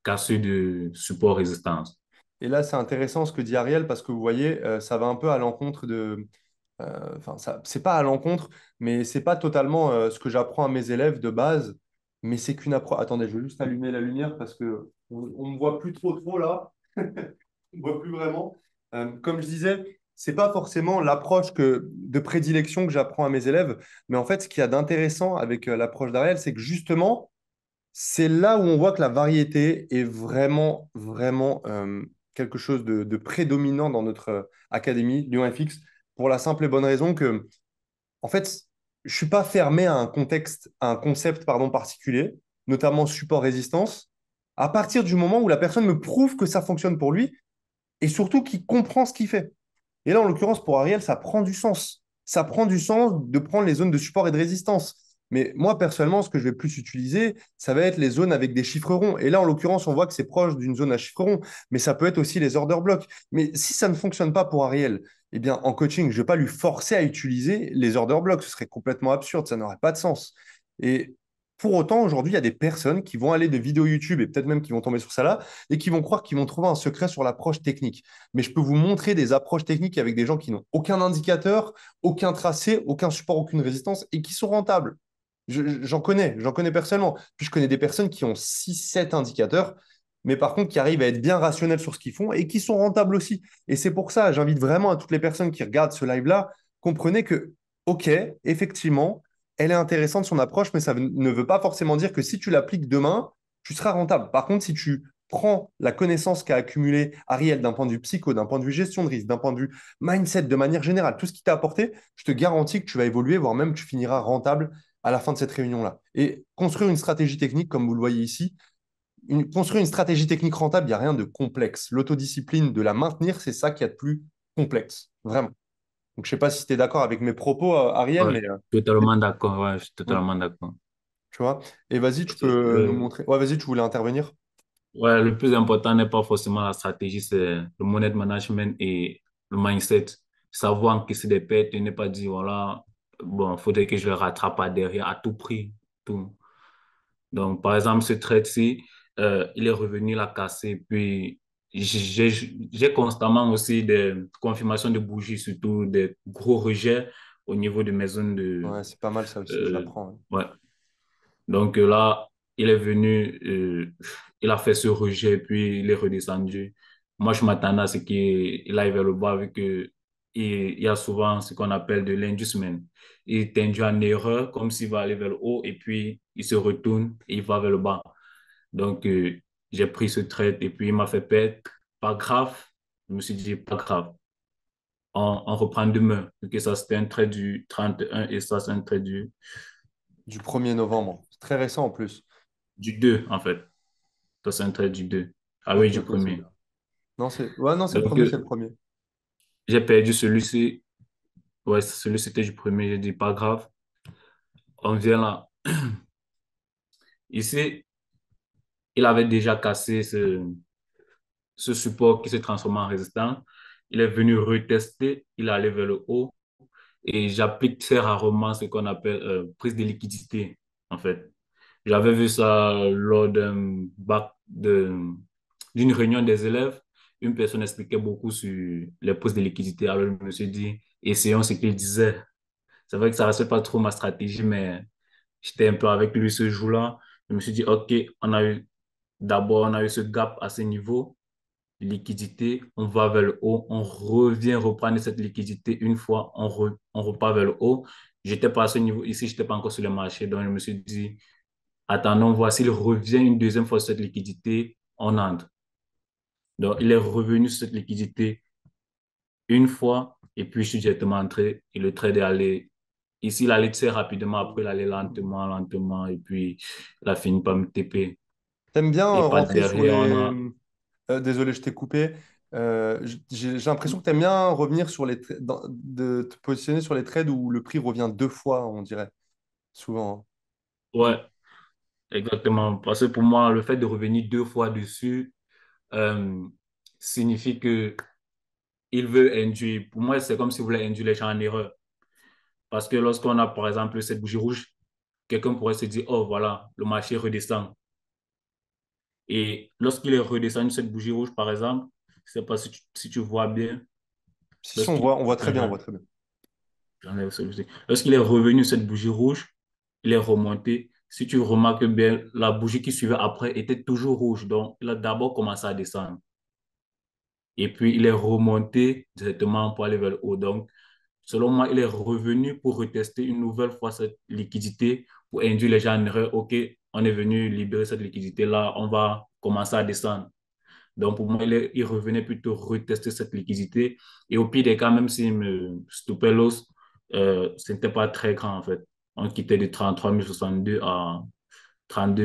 cassé de support résistance. Et là, c'est intéressant ce que dit Ariel parce que vous voyez, ça va un peu à l'encontre de. Enfin, ça, c'est pas à l'encontre, mais c'est pas totalement ce que j'apprends à mes élèves de base. Mais c'est qu'une approche. Attendez, je vais juste allumer la lumière parce que on me voit plus trop là. On me voit plus vraiment. Comme je disais, c'est pas forcément l'approche de prédilection que j'apprends à mes élèves, mais en fait, ce qu'il y a d'intéressant avec l'approche d'Ariel, c'est que justement, c'est là où on voit que la variété est vraiment, vraiment quelque chose de prédominant dans notre académie Lyon FX, pour la simple et bonne raison que, en fait, je suis pas fermé à un contexte, à un concept, pardon, particulier, notamment support-résistance, à partir du moment où la personne me prouve que ça fonctionne pour lui et surtout qu'il comprend ce qu'il fait. Et là, en l'occurrence, pour Ariel, ça prend du sens. Ça prend du sens de prendre les zones de support et de résistance. Mais moi, personnellement, ce que je vais plus utiliser, ça va être les zones avec des chiffres ronds. Et là, en l'occurrence, on voit que c'est proche d'une zone à chiffres ronds, mais ça peut être aussi les order blocks. Mais si ça ne fonctionne pas pour Ariel, eh bien, en coaching, je ne vais pas lui forcer à utiliser les order blocks. Ce serait complètement absurde, ça n'aurait pas de sens. Et pour autant, aujourd'hui, il y a des personnes qui vont aller de vidéos YouTube et peut-être même qui vont tomber sur ça là et qui vont croire qu'ils vont trouver un secret sur l'approche technique. Mais je peux vous montrer des approches techniques avec des gens qui n'ont aucun indicateur, aucun tracé, aucun support, aucune résistance et qui sont rentables. J'en connais personnellement. Puis je connais des personnes qui ont 6, 7 indicateurs, mais par contre qui arrivent à être bien rationnels sur ce qu'ils font et qui sont rentables aussi. Et c'est pour ça, j'invite vraiment à toutes les personnes qui regardent ce live-là, comprenez que, OK, effectivement, elle est intéressante son approche, mais ça ne veut pas forcément dire que si tu l'appliques demain, tu seras rentable. Par contre, si tu prends la connaissance qu'a accumulée Ariel d'un point de vue psycho, d'un point de vue gestion de risque, d'un point de vue mindset, de manière générale, tout ce qui t'a apporté, je te garantis que tu vas évoluer, voire même que tu finiras rentable à la fin de cette réunion-là. Et construire une stratégie technique, comme vous le voyez ici, construire une stratégie technique rentable, il n'y a rien de complexe. L'autodiscipline, de la maintenir, c'est ça qui est a de plus complexe, vraiment. Donc, je ne sais pas si tu es d'accord avec mes propos, Ariel, Ouais, mais totalement d'accord, ouais, je suis hmm, totalement d'accord. tu vois. Et vas-y, tu Parce que, peux nous montrer. Ouais, vas-y, tu voulais intervenir. ouais, le plus important n'est pas forcément la stratégie, c'est le money management et le mindset. Savoir encaisser des pertes et ne pas dire, voilà, bon, faudrait que je le rattrape à derrière à tout prix. Tout. Donc, par exemple, ce trade-ci, il est revenu la casser. Puis, j'ai constamment aussi des confirmations de bougies, surtout des gros rejets au niveau de mes zones de. Ouais, c'est pas mal ça aussi, je euh, l'apprends. Ouais. ouais. Donc là, il est venu, il a fait ce rejet, puis il est redescendu. Moi, je m'attendais à ce qu'il aille vers le bas, vu que et il y a souvent ce qu'on appelle de l'inducement. Il t'induit en erreur comme s'il va aller vers le haut et puis il se retourne et il va vers le bas. Donc, j'ai pris ce trade et puis il m'a fait perdre. Pas grave. Je me suis dit, pas grave. On reprend demain. Donc, ça, c'était un trade du 31 et ça, c'est un trade Du 1er novembre. C'est très récent en plus. du 2 en fait. Ça, c'est un trade du 2. Ah oui, Ok, du ok, c'est premier. bien. Non, ouais, non, c'est le Donc, premier, c'est le premier. j'ai perdu celui-ci. Ouais, celui c'était du premier. J'ai dit, pas grave. On vient là. Ici, il avait déjà cassé ce support qui se transforme en résistant. Il est venu retester, il est allé vers le haut et j'applique très rarement ce qu'on appelle prise de liquidité, en fait. J'avais vu ça lors d'une réunion des élèves. Une personne expliquait beaucoup sur les prises de liquidité. Alors, je me suis dit, essayons ce qu'il disait. C'est vrai que ça ne reste pas trop ma stratégie, mais j'étais un peu avec lui ce jour-là. Je me suis dit, OK, on a eu ce gap à ce niveau liquidité, on va vers le haut, on revient reprendre cette liquidité une fois, on repart vers le haut. J'étais pas à ce niveau ici, j'étais pas encore sur le marché, donc je me suis dit, attendons, voici, il revient une deuxième fois sur cette liquidité, on entre. Donc, il est revenu sur cette liquidité une fois, et puis je suis directement entré, et le trade est allé. Ici, il allait très rapidement, après, il allait lentement, lentement, et puis il a fini par me TP. T'aimes bien Et pas rentrer sur derrière, on les... a. désolé, je t'ai coupé. J'ai l'impression que tu aimes bien revenir sur de te positionner sur les trades où le prix revient deux fois, on dirait, souvent. Ouais, exactement. Parce que pour moi, le fait de revenir deux fois dessus euh, signifie que il veut induire. Pour moi, c'est comme si vous voulez induire les gens en erreur. Parce que lorsqu'on a, par exemple, cette bougie rouge, quelqu'un pourrait se dire, oh, voilà, le marché redescend. Et lorsqu'il est redescendu, cette bougie rouge, par exemple, je ne sais pas si tu vois bien, Si, lorsqu'il on voit très bien, on Mhm. voit très bien. J'enlève celui-ci. Lorsqu'il est revenu, cette bougie rouge, il est remonté. Si tu remarques bien, la bougie qui suivait après était toujours rouge. Donc, il a d'abord commencé à descendre. Et puis, il est remonté directement pour aller vers le haut. Donc, selon moi, il est revenu pour retester une nouvelle fois cette liquidité pour induire les gens en erreur. OK, on est venu libérer cette liquidité-là, on va commencer à descendre. Donc, pour moi, il revenait plutôt retester cette liquidité. Et au pire des cas, même s'il me stoppait l'os, ce n'était pas très grand en fait. On quittait de 33 062 à 32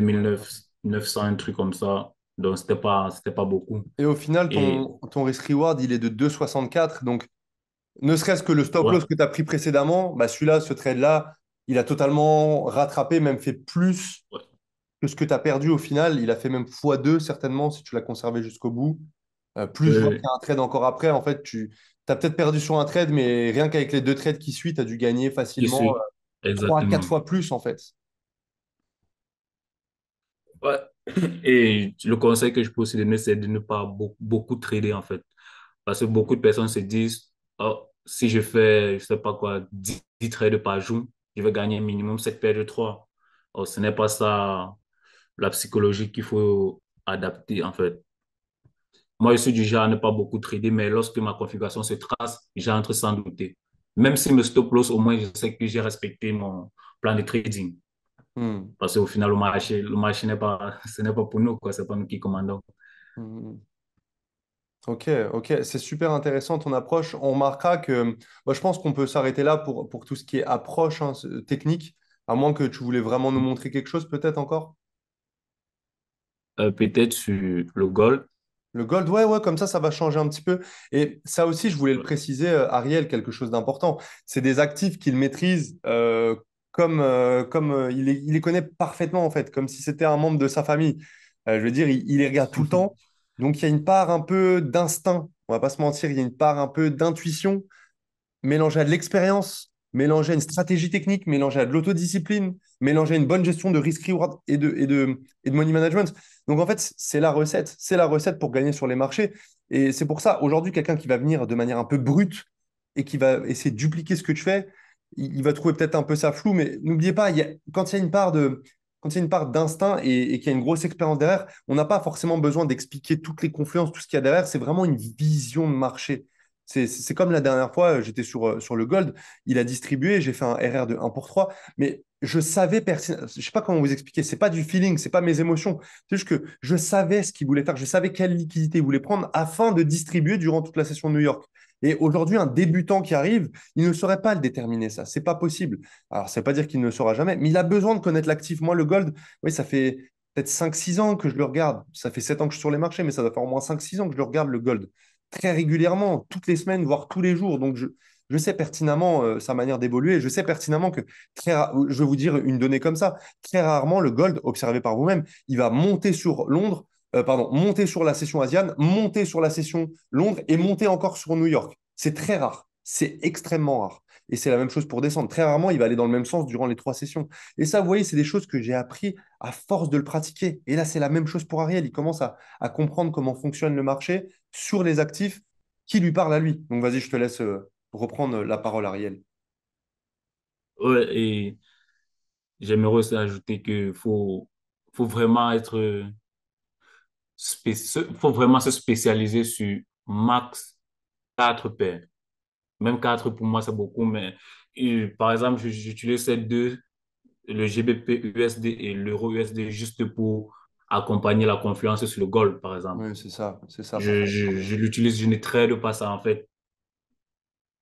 900, un truc comme ça. Donc, c'était pas beaucoup. Et au final, Et ton risk-reward, il est de 2,64. Donc, ne serait-ce que le stop ouais, loss que tu as pris précédemment, bah celui-là, ce trade-là, il a totalement rattrapé, même fait plus ouais, que ce que tu as perdu au final. Il a fait même x2 certainement si tu l'as conservé jusqu'au bout. Plus je vois qu'il euh, y a un trade encore après. En fait, tu as peut-être perdu sur un trade, mais rien qu'avec les deux trades qui suivent, tu as dû gagner qui facilement suit. 3 à 4 Exactement. fois plus en fait. Ouais. Et le conseil que je peux aussi donner, c'est de ne pas beaucoup trader en fait. Parce que beaucoup de personnes se disent, oh, si je fais, je sais pas quoi, 10 trades par jour, je vais gagner minimum 7 paires de 3. Oh, ce n'est pas ça la psychologie qu'il faut adapter en fait. Moi, je suis du genre à ne pas beaucoup trader, mais lorsque ma configuration se trace, j'entre sans douter. Même si me stop loss, au moins, je sais que j'ai respecté mon plan de trading. Hmm. Parce qu'au final, le marché n'est pas, ce n'est pas pour nous, quoi. C'est pas nous qui commandons. Hmm. Ok, ok, c'est super intéressant ton approche. On remarquera que moi, je pense qu'on peut s'arrêter là pour tout ce qui est approche hein, technique, à moins que tu voulais vraiment nous montrer quelque chose peut-être encore. Peut-être sur le gold. Le gold, ouais, ouais, comme ça va changer un petit peu. Et ça aussi, je voulais le préciser, Ariel, quelque chose d'important. C'est des actifs qu'il maîtrise il les connaît parfaitement, en fait, comme si c'était un membre de sa famille. Je veux dire, il les regarde tout le temps. Donc, il y a une part un peu d'instinct, on va pas se mentir, il y a une part un peu d'intuition mélangé à de l'expérience, mélangé à une stratégie technique, mélangé à de l'autodiscipline, mélangé à une bonne gestion de risk-reward et de money management. Donc en fait, c'est la recette pour gagner sur les marchés. Et c'est pour ça, aujourd'hui, quelqu'un qui va venir de manière un peu brute et qui va essayer de dupliquer ce que tu fais, il va trouver peut-être un peu ça flou, mais n'oubliez pas, quand il y a une part quand il y a une part d'instinct et qu'il y a une grosse expérience derrière, on n'a pas forcément besoin d'expliquer toutes les confluences, tout ce qu'il y a derrière. C'est vraiment une vision de marché. C'est comme la dernière fois, j'étais sur le Gold, il a distribué, j'ai fait un RR de 1 pour 3, mais je savais, je sais pas comment vous expliquer, c'est pas du feeling, c'est pas mes émotions, c'est juste que je savais ce qu'il voulait faire, je savais quelle liquidité il voulait prendre afin de distribuer durant toute la session de New York. Et aujourd'hui, un débutant qui arrive, il ne saurait pas le déterminer, ça, c'est pas possible. Alors, ça veut pas dire qu'il ne le saura jamais, mais il a besoin de connaître l'actif. Moi, le Gold, oui, ça fait peut-être 5 6 ans que je le regarde. Ça fait 7 ans que je suis sur les marchés, mais ça doit faire au moins 5 6 ans que je le regarde, le Gold très régulièrement, toutes les semaines, voire tous les jours. Donc, je sais pertinemment sa manière d'évoluer. Je sais pertinemment que, je vais vous dire une donnée comme ça, très rarement, le gold, observé par vous-même, il va monter sur Londres, pardon, monter sur la session asiane, monter sur la session Londres et monter encore sur New York. C'est très rare. C'est extrêmement rare. Et c'est la même chose pour descendre. Très rarement, il va aller dans le même sens durant les 3 sessions. Et ça, vous voyez, c'est des choses que j'ai appris à force de le pratiquer. Et là, c'est la même chose pour Ariel. Il commence à comprendre comment fonctionne le marché sur les actifs qui lui parlent à lui. Donc vas-y, je te laisse reprendre la parole, Ariel. Ouais, et j'aimerais aussi ajouter que faut vraiment faut vraiment se spécialiser sur max 4 paires. Même 4 pour moi, c'est beaucoup, mais par exemple, j'utilise ces deux, le GBP USD et l'euro USD, juste pour accompagner la confiance sur le gold, par exemple. Oui, c'est ça, pour comprendre. Je l'utilise, je ne trade pas ça, en fait.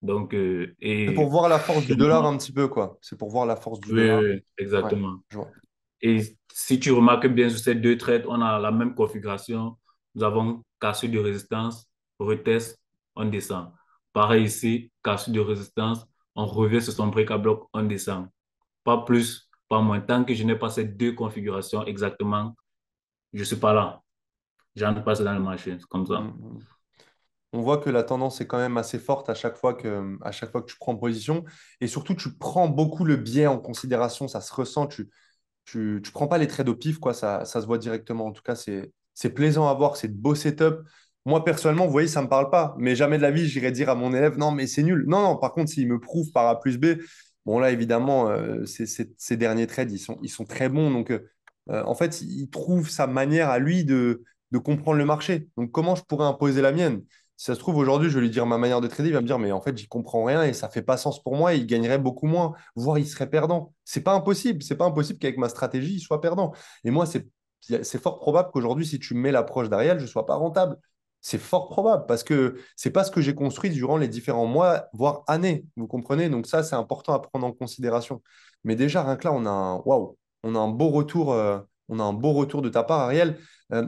Donc, C'est pour et voir la force du dollar finalement, un petit peu, quoi. C'est pour voir la force du oui, dollar. oui, oui, Ouais, exactement. je vois. Et si tu remarques bien sur ces deux trades, on a la même configuration. Nous avons cassure de résistance, retest, on descend. Pareil ici, cassure de résistance, on revient sur son break à bloc, on descend. Pas plus, pas moins. Tant que je n'ai pas ces deux configurations exactement, je ne suis pas là. J'entre pas dans le marché, c'est comme Mm, ça. mm. On voit que la tendance est quand même assez forte à chaque fois que tu prends position. Et surtout, tu prends beaucoup le biais en considération. Ça se ressent. Tu prends pas les trades au pif, quoi. Ça se voit directement. En tout cas, c'est plaisant à voir. C'est de beaux setups. Moi, personnellement, vous voyez, ça me parle pas. Mais jamais de la vie, j'irai dire à mon élève, non, mais c'est nul. Non, non. Par contre, s'il me prouve par A plus B, bon, là, évidemment, ces derniers trades, ils sont très bons. Donc, en fait, il trouve sa manière à lui de comprendre le marché. Donc, comment je pourrais imposer la mienne? Si ça se trouve, aujourd'hui, je vais lui dire ma manière de trader, il va me dire, mais en fait, j'y comprends rien et ça fait pas sens pour moi et il gagnerait beaucoup moins, voire il serait perdant. C'est pas impossible. C'est pas impossible qu'avec ma stratégie, il soit perdant. Et moi, c'est fort probable qu'aujourd'hui, si tu me mets l'approche d'Ariel, je ne sois pas rentable. C'est fort probable parce que c'est pas ce que j'ai construit durant les différents mois, voire années. Vous comprenez? Donc ça, c'est important à prendre en considération. Mais déjà, rien que là, waouh, on a un beau retour, on a un beau retour de ta part, Ariel.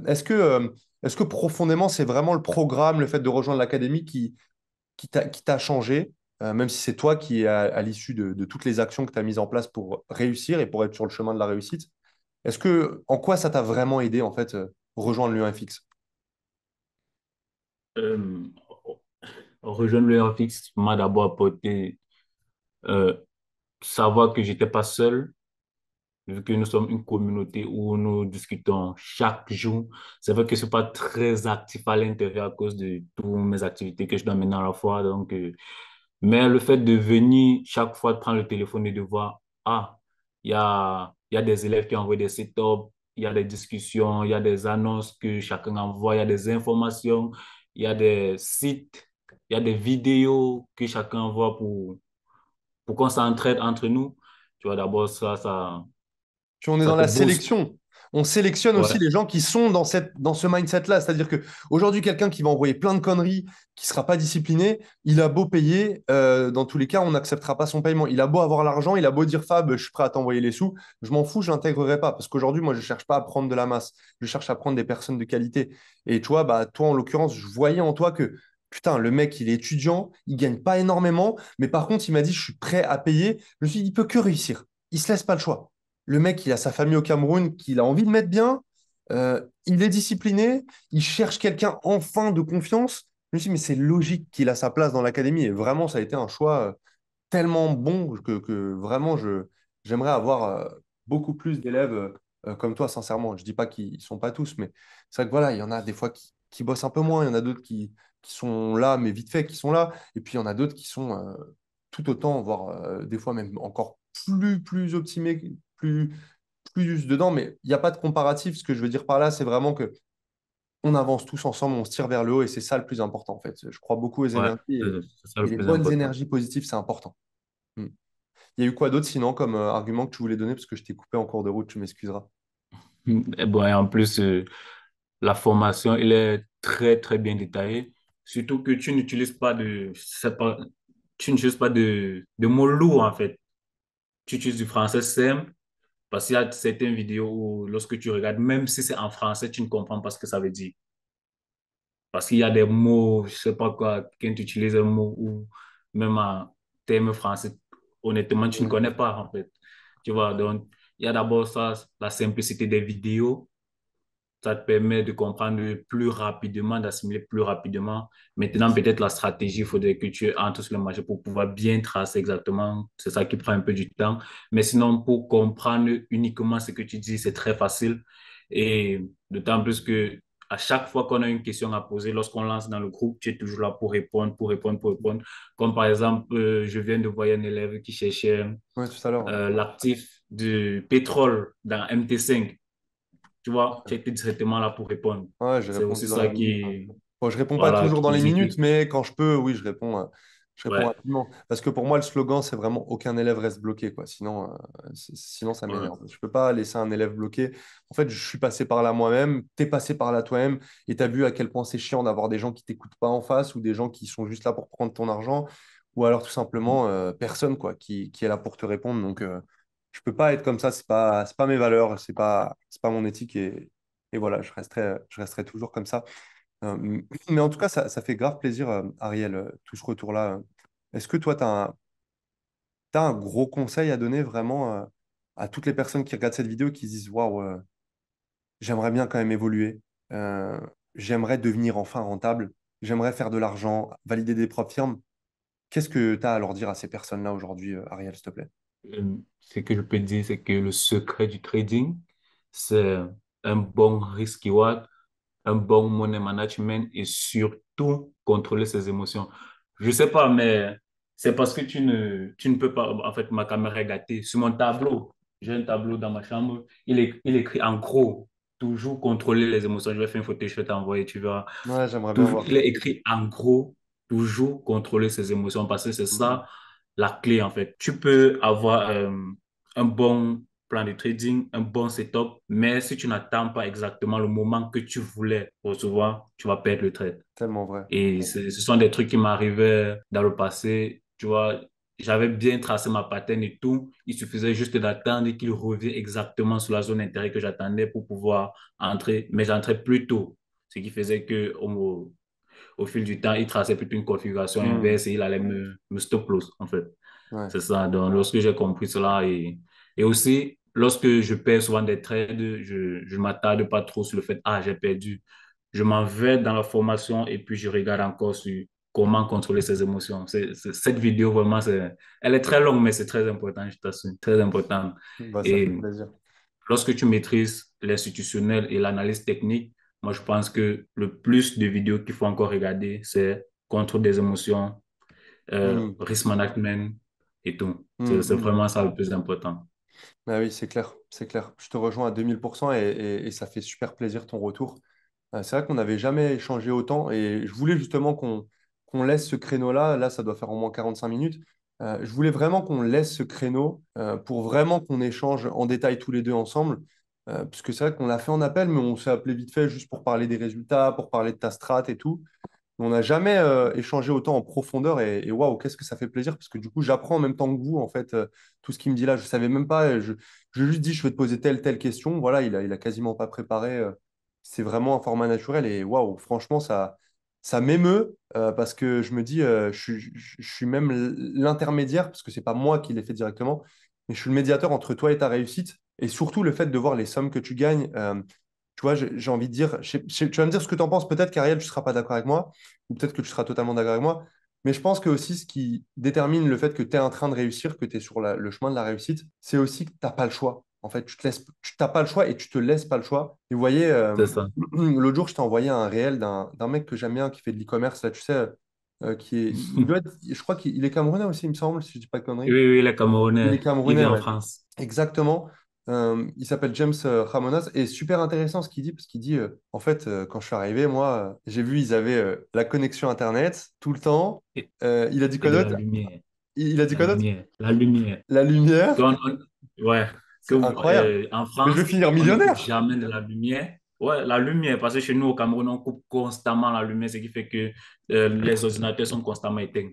Est-ce que profondément, c'est vraiment le programme, le fait de rejoindre l'académie qui t'a changé, même si c'est toi qui, à l'issue de toutes les actions que tu as mises en place pour réussir et pour être sur le chemin de la réussite, en quoi ça t'a vraiment aidé, en fait, rejoindre l'UNFX? Euh, Rejoindre le RFX m'a d'abord apporté euh, savoir que j'étais pas seul, vu que nous sommes une communauté où nous discutons chaque jour. C'est vrai que je suis pas très actif à l'intérieur à cause de toutes mes activités que je dois mener à la fois. Donc, mais le fait de venir chaque fois de prendre le téléphone et de voir, ah, il y a des élèves qui envoient des setups, il y a des discussions, il y a des annonces que chacun envoie, il y a des informations, il y a des sites, il y a des vidéos que chacun envoie pour qu'on s'entraide entre nous. Tu vois, d'abord, Puis on est ça dans te la booste. sélection. On sélectionne aussi Ouais. les gens qui sont dans ce mindset-là. C'est-à-dire que aujourd'hui, quelqu'un qui va envoyer plein de conneries, qui ne sera pas discipliné, il a beau payer, dans tous les cas, on n'acceptera pas son paiement. Il a beau avoir l'argent, il a beau dire Fab, je suis prêt à t'envoyer les sous, je m'en fous, je l'intégrerai pas. Parce qu'aujourd'hui, moi, je ne cherche pas à prendre de la masse. Je cherche à prendre des personnes de qualité. Et tu vois, bah, toi, en l'occurrence, je voyais en toi que, putain, le mec, il est étudiant, il gagne pas énormément, mais par contre, il m'a dit, je suis prêt à payer. Je me suis dit, il peut que réussir. Il se laisse pas le choix. Le mec, il a sa famille au Cameroun qu'il a envie de mettre bien. Il est discipliné. Il cherche quelqu'un enfin de confiance. Je me suis dit, mais c'est logique qu'il a sa place dans l'académie. Et vraiment, ça a été un choix tellement bon que vraiment, j'aimerais avoir beaucoup plus d'élèves comme toi, sincèrement. Je dis pas qu'ils ne sont pas tous, mais c'est vrai que voilà, il y en a des fois qui bossent un peu moins. Il y en a d'autres qui sont là, mais vite fait, qui sont là. Et puis, il y en a d'autres qui sont tout autant, voire des fois même encore plus optimés, plus dedans. Mais il n'y a pas de comparatif. Ce que je veux dire par là, c'est vraiment que on avance tous ensemble, on se tire vers le haut et c'est ça le plus important en fait. Je crois beaucoup aux Ouais, énergies c'est ça et le les plus bonnes important. énergies positives, c'est important. Mm. Il y a eu quoi d'autre sinon comme argument que tu voulais donner parce que je t'ai coupé en cours de route, tu m'excuseras. Et bon, et en plus, la formation, elle est très, très bien détaillée. Surtout que tu n'utilises pas tu n'utilises pas de mots lourds, en fait. Tu utilises du français simple parce qu'il y a certaines vidéos où, lorsque tu regardes, même si c'est en français, tu ne comprends pas ce que ça veut dire. Parce qu'il y a des mots, je sais pas quoi, quand tu utilises un mot ou même en termes français, honnêtement, tu ne Mm. connais pas, en fait. Tu vois, donc, il y a d'abord ça, la simplicité des vidéos. Ça te permet de comprendre plus rapidement, d'assimiler plus rapidement. Maintenant, peut-être la stratégie, il faudrait que tu entres sur le marché pour pouvoir bien tracer exactement. C'est ça qui prend un peu du temps. Mais sinon, pour comprendre uniquement ce que tu dis, c'est très facile. Et d'autant plus que à chaque fois qu'on a une question à poser, lorsqu'on lance dans le groupe, tu es toujours là pour répondre, pour répondre, pour répondre. Comme par exemple, je viens de voir un élève qui cherchait Ouais, tout à l'heure. l'actif du pétrole dans MT5. Tu vois, tu étais directement là pour répondre. Ouais, j'ai C'est répondu aussi dans les ça minutes. qui, Bon, je réponds pas voilà, toujours dans qui les dit que, minutes, mais quand je peux, oui, je réponds ouais, rapidement. Parce que pour moi, le slogan, c'est vraiment aucun élève reste bloqué, quoi. Sinon ça ouais. m'énerve. Je peux pas laisser un élève bloqué. En fait, je suis passé par là moi-même, t'es passé par là toi-même, et t'as vu à quel point c'est chiant d'avoir des gens qui t'écoutent pas en face ou des gens qui sont juste là pour prendre ton argent, ou alors tout simplement personne, quoi, qui est là pour te répondre. Donc, je peux pas être comme ça. C'est pas mes valeurs, c'est pas mon éthique et voilà, je resterai toujours comme ça. Mais en tout cas, ça fait grave plaisir, Ariel, tout ce retour-là. Est-ce que toi, t'as un gros conseil à donner vraiment à toutes les personnes qui regardent cette vidéo qui se disent, waouh, j'aimerais bien quand même évoluer, euh, j'aimerais devenir enfin rentable, j'aimerais faire de l'argent, valider des propres firmes. Qu'est-ce que tu as à leur dire à ces personnes-là aujourd'hui, Ariel, s'il te plaît? Ce que je peux dire, c'est que le secret du trading, c'est un bon risk-reward, un bon money management et surtout contrôler ses émotions. Je sais pas, mais c'est parce que tu ne peux pas, en fait, ma caméra est gâtée. Sur mon tableau, j'ai un tableau dans ma chambre, il est écrit en gros, toujours contrôler les émotions. Je vais faire une photo, je vais t'envoyer, tu verras. Ouais, j'aimerais bien voir Il ça. est écrit en gros, toujours contrôler ses émotions parce que c'est Mhm. ça la clé en fait. Tu peux avoir un bon plan de trading, un bon setup, mais si tu n'attends pas exactement le moment que tu voulais recevoir, tu vas perdre le trade. Tellement vrai. Et ce sont des trucs qui m'arrivaient dans le passé. Tu vois, j'avais bien tracé ma pattern et tout. Il suffisait juste d'attendre qu'il revienne exactement sur la zone d'intérêt que j'attendais pour pouvoir entrer. Mais j'entrais plus tôt. Ce qui faisait que au fil du temps, il traçait plutôt une configuration Mhm. inverse et il allait me stop loss, en fait. Ouais, C'est ça. Donc, lorsque j'ai compris cela et aussi, lorsque je perds souvent des trades, je ne m'attarde pas trop sur le fait, ah, j'ai perdu. Je m'en vais dans la formation et puis je regarde encore sur comment contrôler ses émotions. Cette vidéo, vraiment, elle est très longue, mais c'est très important, je t'assure, très important. bah, ça fait Et plaisir. lorsque tu maîtrises l'institutionnel et l'analyse technique, moi, je pense que le plus de vidéos qu'il faut encore regarder, c'est contrôle des émotions, Mhm. risk management et tout. Mhm. C'est Mhm. vraiment ça le plus important. Ah oui, c'est clair, c'est clair. Je te rejoins à 2000% et ça fait super plaisir ton retour. C'est vrai qu'on n'avait jamais échangé autant et je voulais justement qu'on laisse ce créneau-là. Là, ça doit faire au moins 45 minutes. Je voulais vraiment qu'on laisse ce créneau pour vraiment qu'on échange en détail tous les deux ensemble. Parce que c'est vrai qu'on l'a fait en appel, mais on s'est appelé vite fait juste pour parler des résultats, pour parler de ta strat et tout. On n'a jamais échangé autant en profondeur et waouh, qu'est-ce que ça fait plaisir parce que du coup, j'apprends en même temps que vous, en fait, tout ce qu'il me dit là. Je savais même pas, je lui ai juste dit, je vais te poser telle question. Voilà, il a quasiment pas préparé. C'est vraiment un format naturel et waouh, franchement, ça m'émeut parce que je me dis, je suis même l'intermédiaire parce que c'est pas moi qui l'ai fait directement, mais je suis le médiateur entre toi et ta réussite et surtout le fait de voir les sommes que tu gagnes. Tu vois, j'ai envie de dire, tu vas me dire ce que tu en penses, peut-être qu'Ariel, tu ne seras pas d'accord avec moi, ou peut-être que tu seras totalement d'accord avec moi, mais je pense que aussi ce qui détermine le fait que tu es en train de réussir, que tu es sur le chemin de la réussite, c'est aussi que tu n'as pas le choix. En fait, tu t'as pas le choix et tu te laisses pas le choix. Et vous voyez, C'est ça. l'autre jour, je t'ai envoyé un réel d'un mec que j'aime bien qui fait de l'e-commerce, là, tu sais, il doit être, je crois qu'il est camerounais aussi, il me semble, si je dis pas de Oui, conneries. oui, les Il Camerounais, est il vit camerounais, en ouais. France. Exactement. Il s'appelle James Ramonas et super intéressant ce qu'il dit parce qu'il dit en fait quand je suis arrivé moi j'ai vu ils avaient la connexion internet tout le temps. Et, Il a dit et quoi de d'autre? la lumière. Il a dit La quoi d'autre? lumière. La lumière. La lumière, Ouais, c'est incroyable. en Mais je France, vais finir on ne coupe millionnaire. jamais de la lumière. Ouais, la lumière, parce que chez nous au Cameroun, on coupe constamment la lumière, ce qui fait que les ordinateurs sont constamment éteints.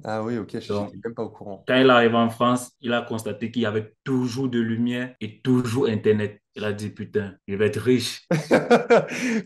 Ah oui, ok, Donc, j'étais même pas au courant. quand il est arrivé en France, il a constaté qu'il y avait toujours de lumière et toujours Internet. Il a dit, putain, je vais être riche.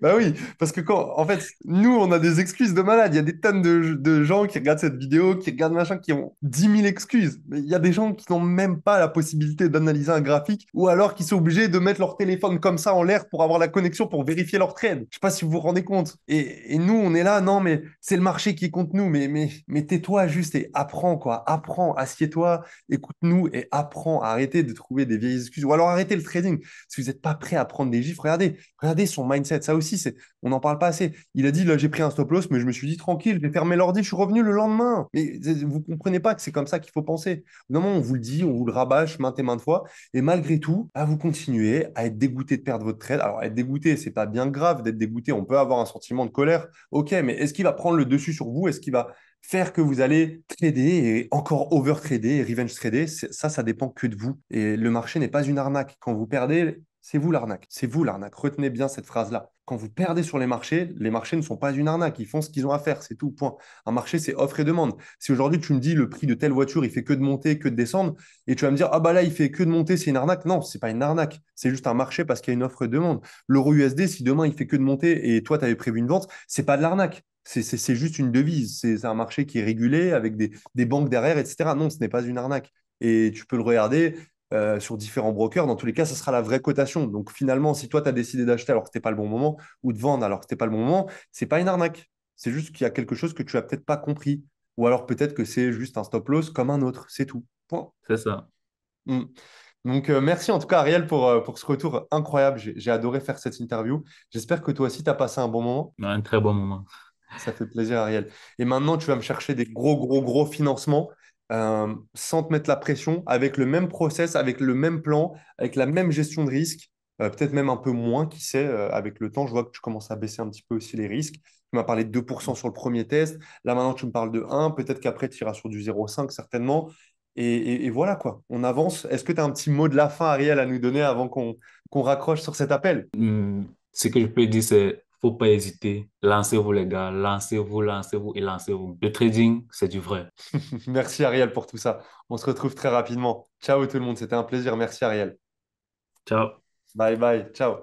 Bah oui, parce que quand, en fait, nous, on a des excuses de malade. Il y a des tonnes de gens qui regardent cette vidéo, qui regardent machin, qui ont 10 000 excuses. Mais il y a des gens qui n'ont même pas la possibilité d'analyser un graphique ou alors qui sont obligés de mettre leur téléphone comme ça en l'air pour avoir la connexion pour vérifier leur trade. Je sais pas si vous vous rendez compte. Et nous, on est là, non, mais c'est le marché qui compte nous. Mais tais-toi juste et apprends, quoi. Apprends, assieds-toi, écoute-nous et apprends. Arrêtez de trouver des vieilles excuses. Ou alors arrêtez le trading. Si vous n'êtes pas prêt à prendre des gifs, regardez son mindset. Ça aussi, on n'en parle pas assez. Il a dit, là, j'ai pris un stop loss, mais je me suis dit, tranquille, j'ai fermé l'ordi, je suis revenu le lendemain. Mais vous ne comprenez pas que c'est comme ça qu'il faut penser. Non, on vous le dit, on vous le rabâche maintes et maintes fois. Et malgré tout, vous continuez à être dégoûté de perdre votre trade. Alors, être dégoûté, c'est pas bien grave d'être dégoûté. On peut avoir un sentiment de colère. OK, mais est-ce qu'il va prendre le dessus sur vous? Est-ce qu'il va faire que vous allez trader et encore over-trader et revenge trader? Ça dépend que de vous. Et le marché n'est pas une arnaque. Quand vous perdez, c'est vous l'arnaque. C'est vous l'arnaque. Retenez bien cette phrase-là. Quand vous perdez sur les marchés ne sont pas une arnaque. Ils font ce qu'ils ont à faire. C'est tout, point. Un marché, c'est offre et demande. Si aujourd'hui, tu me dis le prix de telle voiture, il fait que de monter, que de descendre, et tu vas me dire, ah bah là, il fait que de monter, c'est une arnaque. Non, c'est pas une arnaque. C'est juste un marché parce qu'il y a une offre et demande. L'euro USD, si demain, il fait que de monter et toi, tu avais prévu une vente, c'est pas de l'arnaque. C'est juste une devise. C'est un marché qui est régulé avec des banques derrière, etc. Non, ce n'est pas une arnaque. Et tu peux le regarder sur différents brokers. Dans tous les cas, ça sera la vraie cotation. Donc finalement, si toi, tu as décidé d'acheter alors que ce n'était pas le bon moment ou de vendre alors que ce n'était pas le bon moment, c'est pas une arnaque. C'est juste qu'il y a quelque chose que tu n'as peut-être pas compris. Ou alors peut-être que c'est juste un stop loss comme un autre. C'est tout. Point. C'est ça. Mm. Donc merci en tout cas, Ariel, pour ce retour incroyable. J'ai adoré faire cette interview. J'espère que toi aussi, tu as passé un bon moment. Un très bon moment. Ça fait plaisir, Ariel. Et maintenant, tu vas me chercher des gros, gros, gros financements sans te mettre la pression, avec le même process, avec le même plan, avec la même gestion de risque, peut-être même un peu moins, qui sait, avec le temps. Je vois que tu commences à baisser un petit peu aussi les risques. Tu m'as parlé de 2% sur le premier test. Là, maintenant, tu me parles de 1. Peut-être qu'après, tu iras sur du 0,5, certainement. Et voilà, quoi. On avance. Est-ce que tu as un petit mot de la fin, Ariel, à nous donner avant qu'on raccroche sur cet appel? Ce que je peux dire, c'est faut pas hésiter. Lancez-vous, les gars. Lancez-vous, lancez-vous et lancez-vous. Le trading, c'est du vrai. Merci Ariel pour tout ça. On se retrouve très rapidement. Ciao tout le monde, c'était un plaisir. Merci Ariel. Ciao. Bye bye, ciao.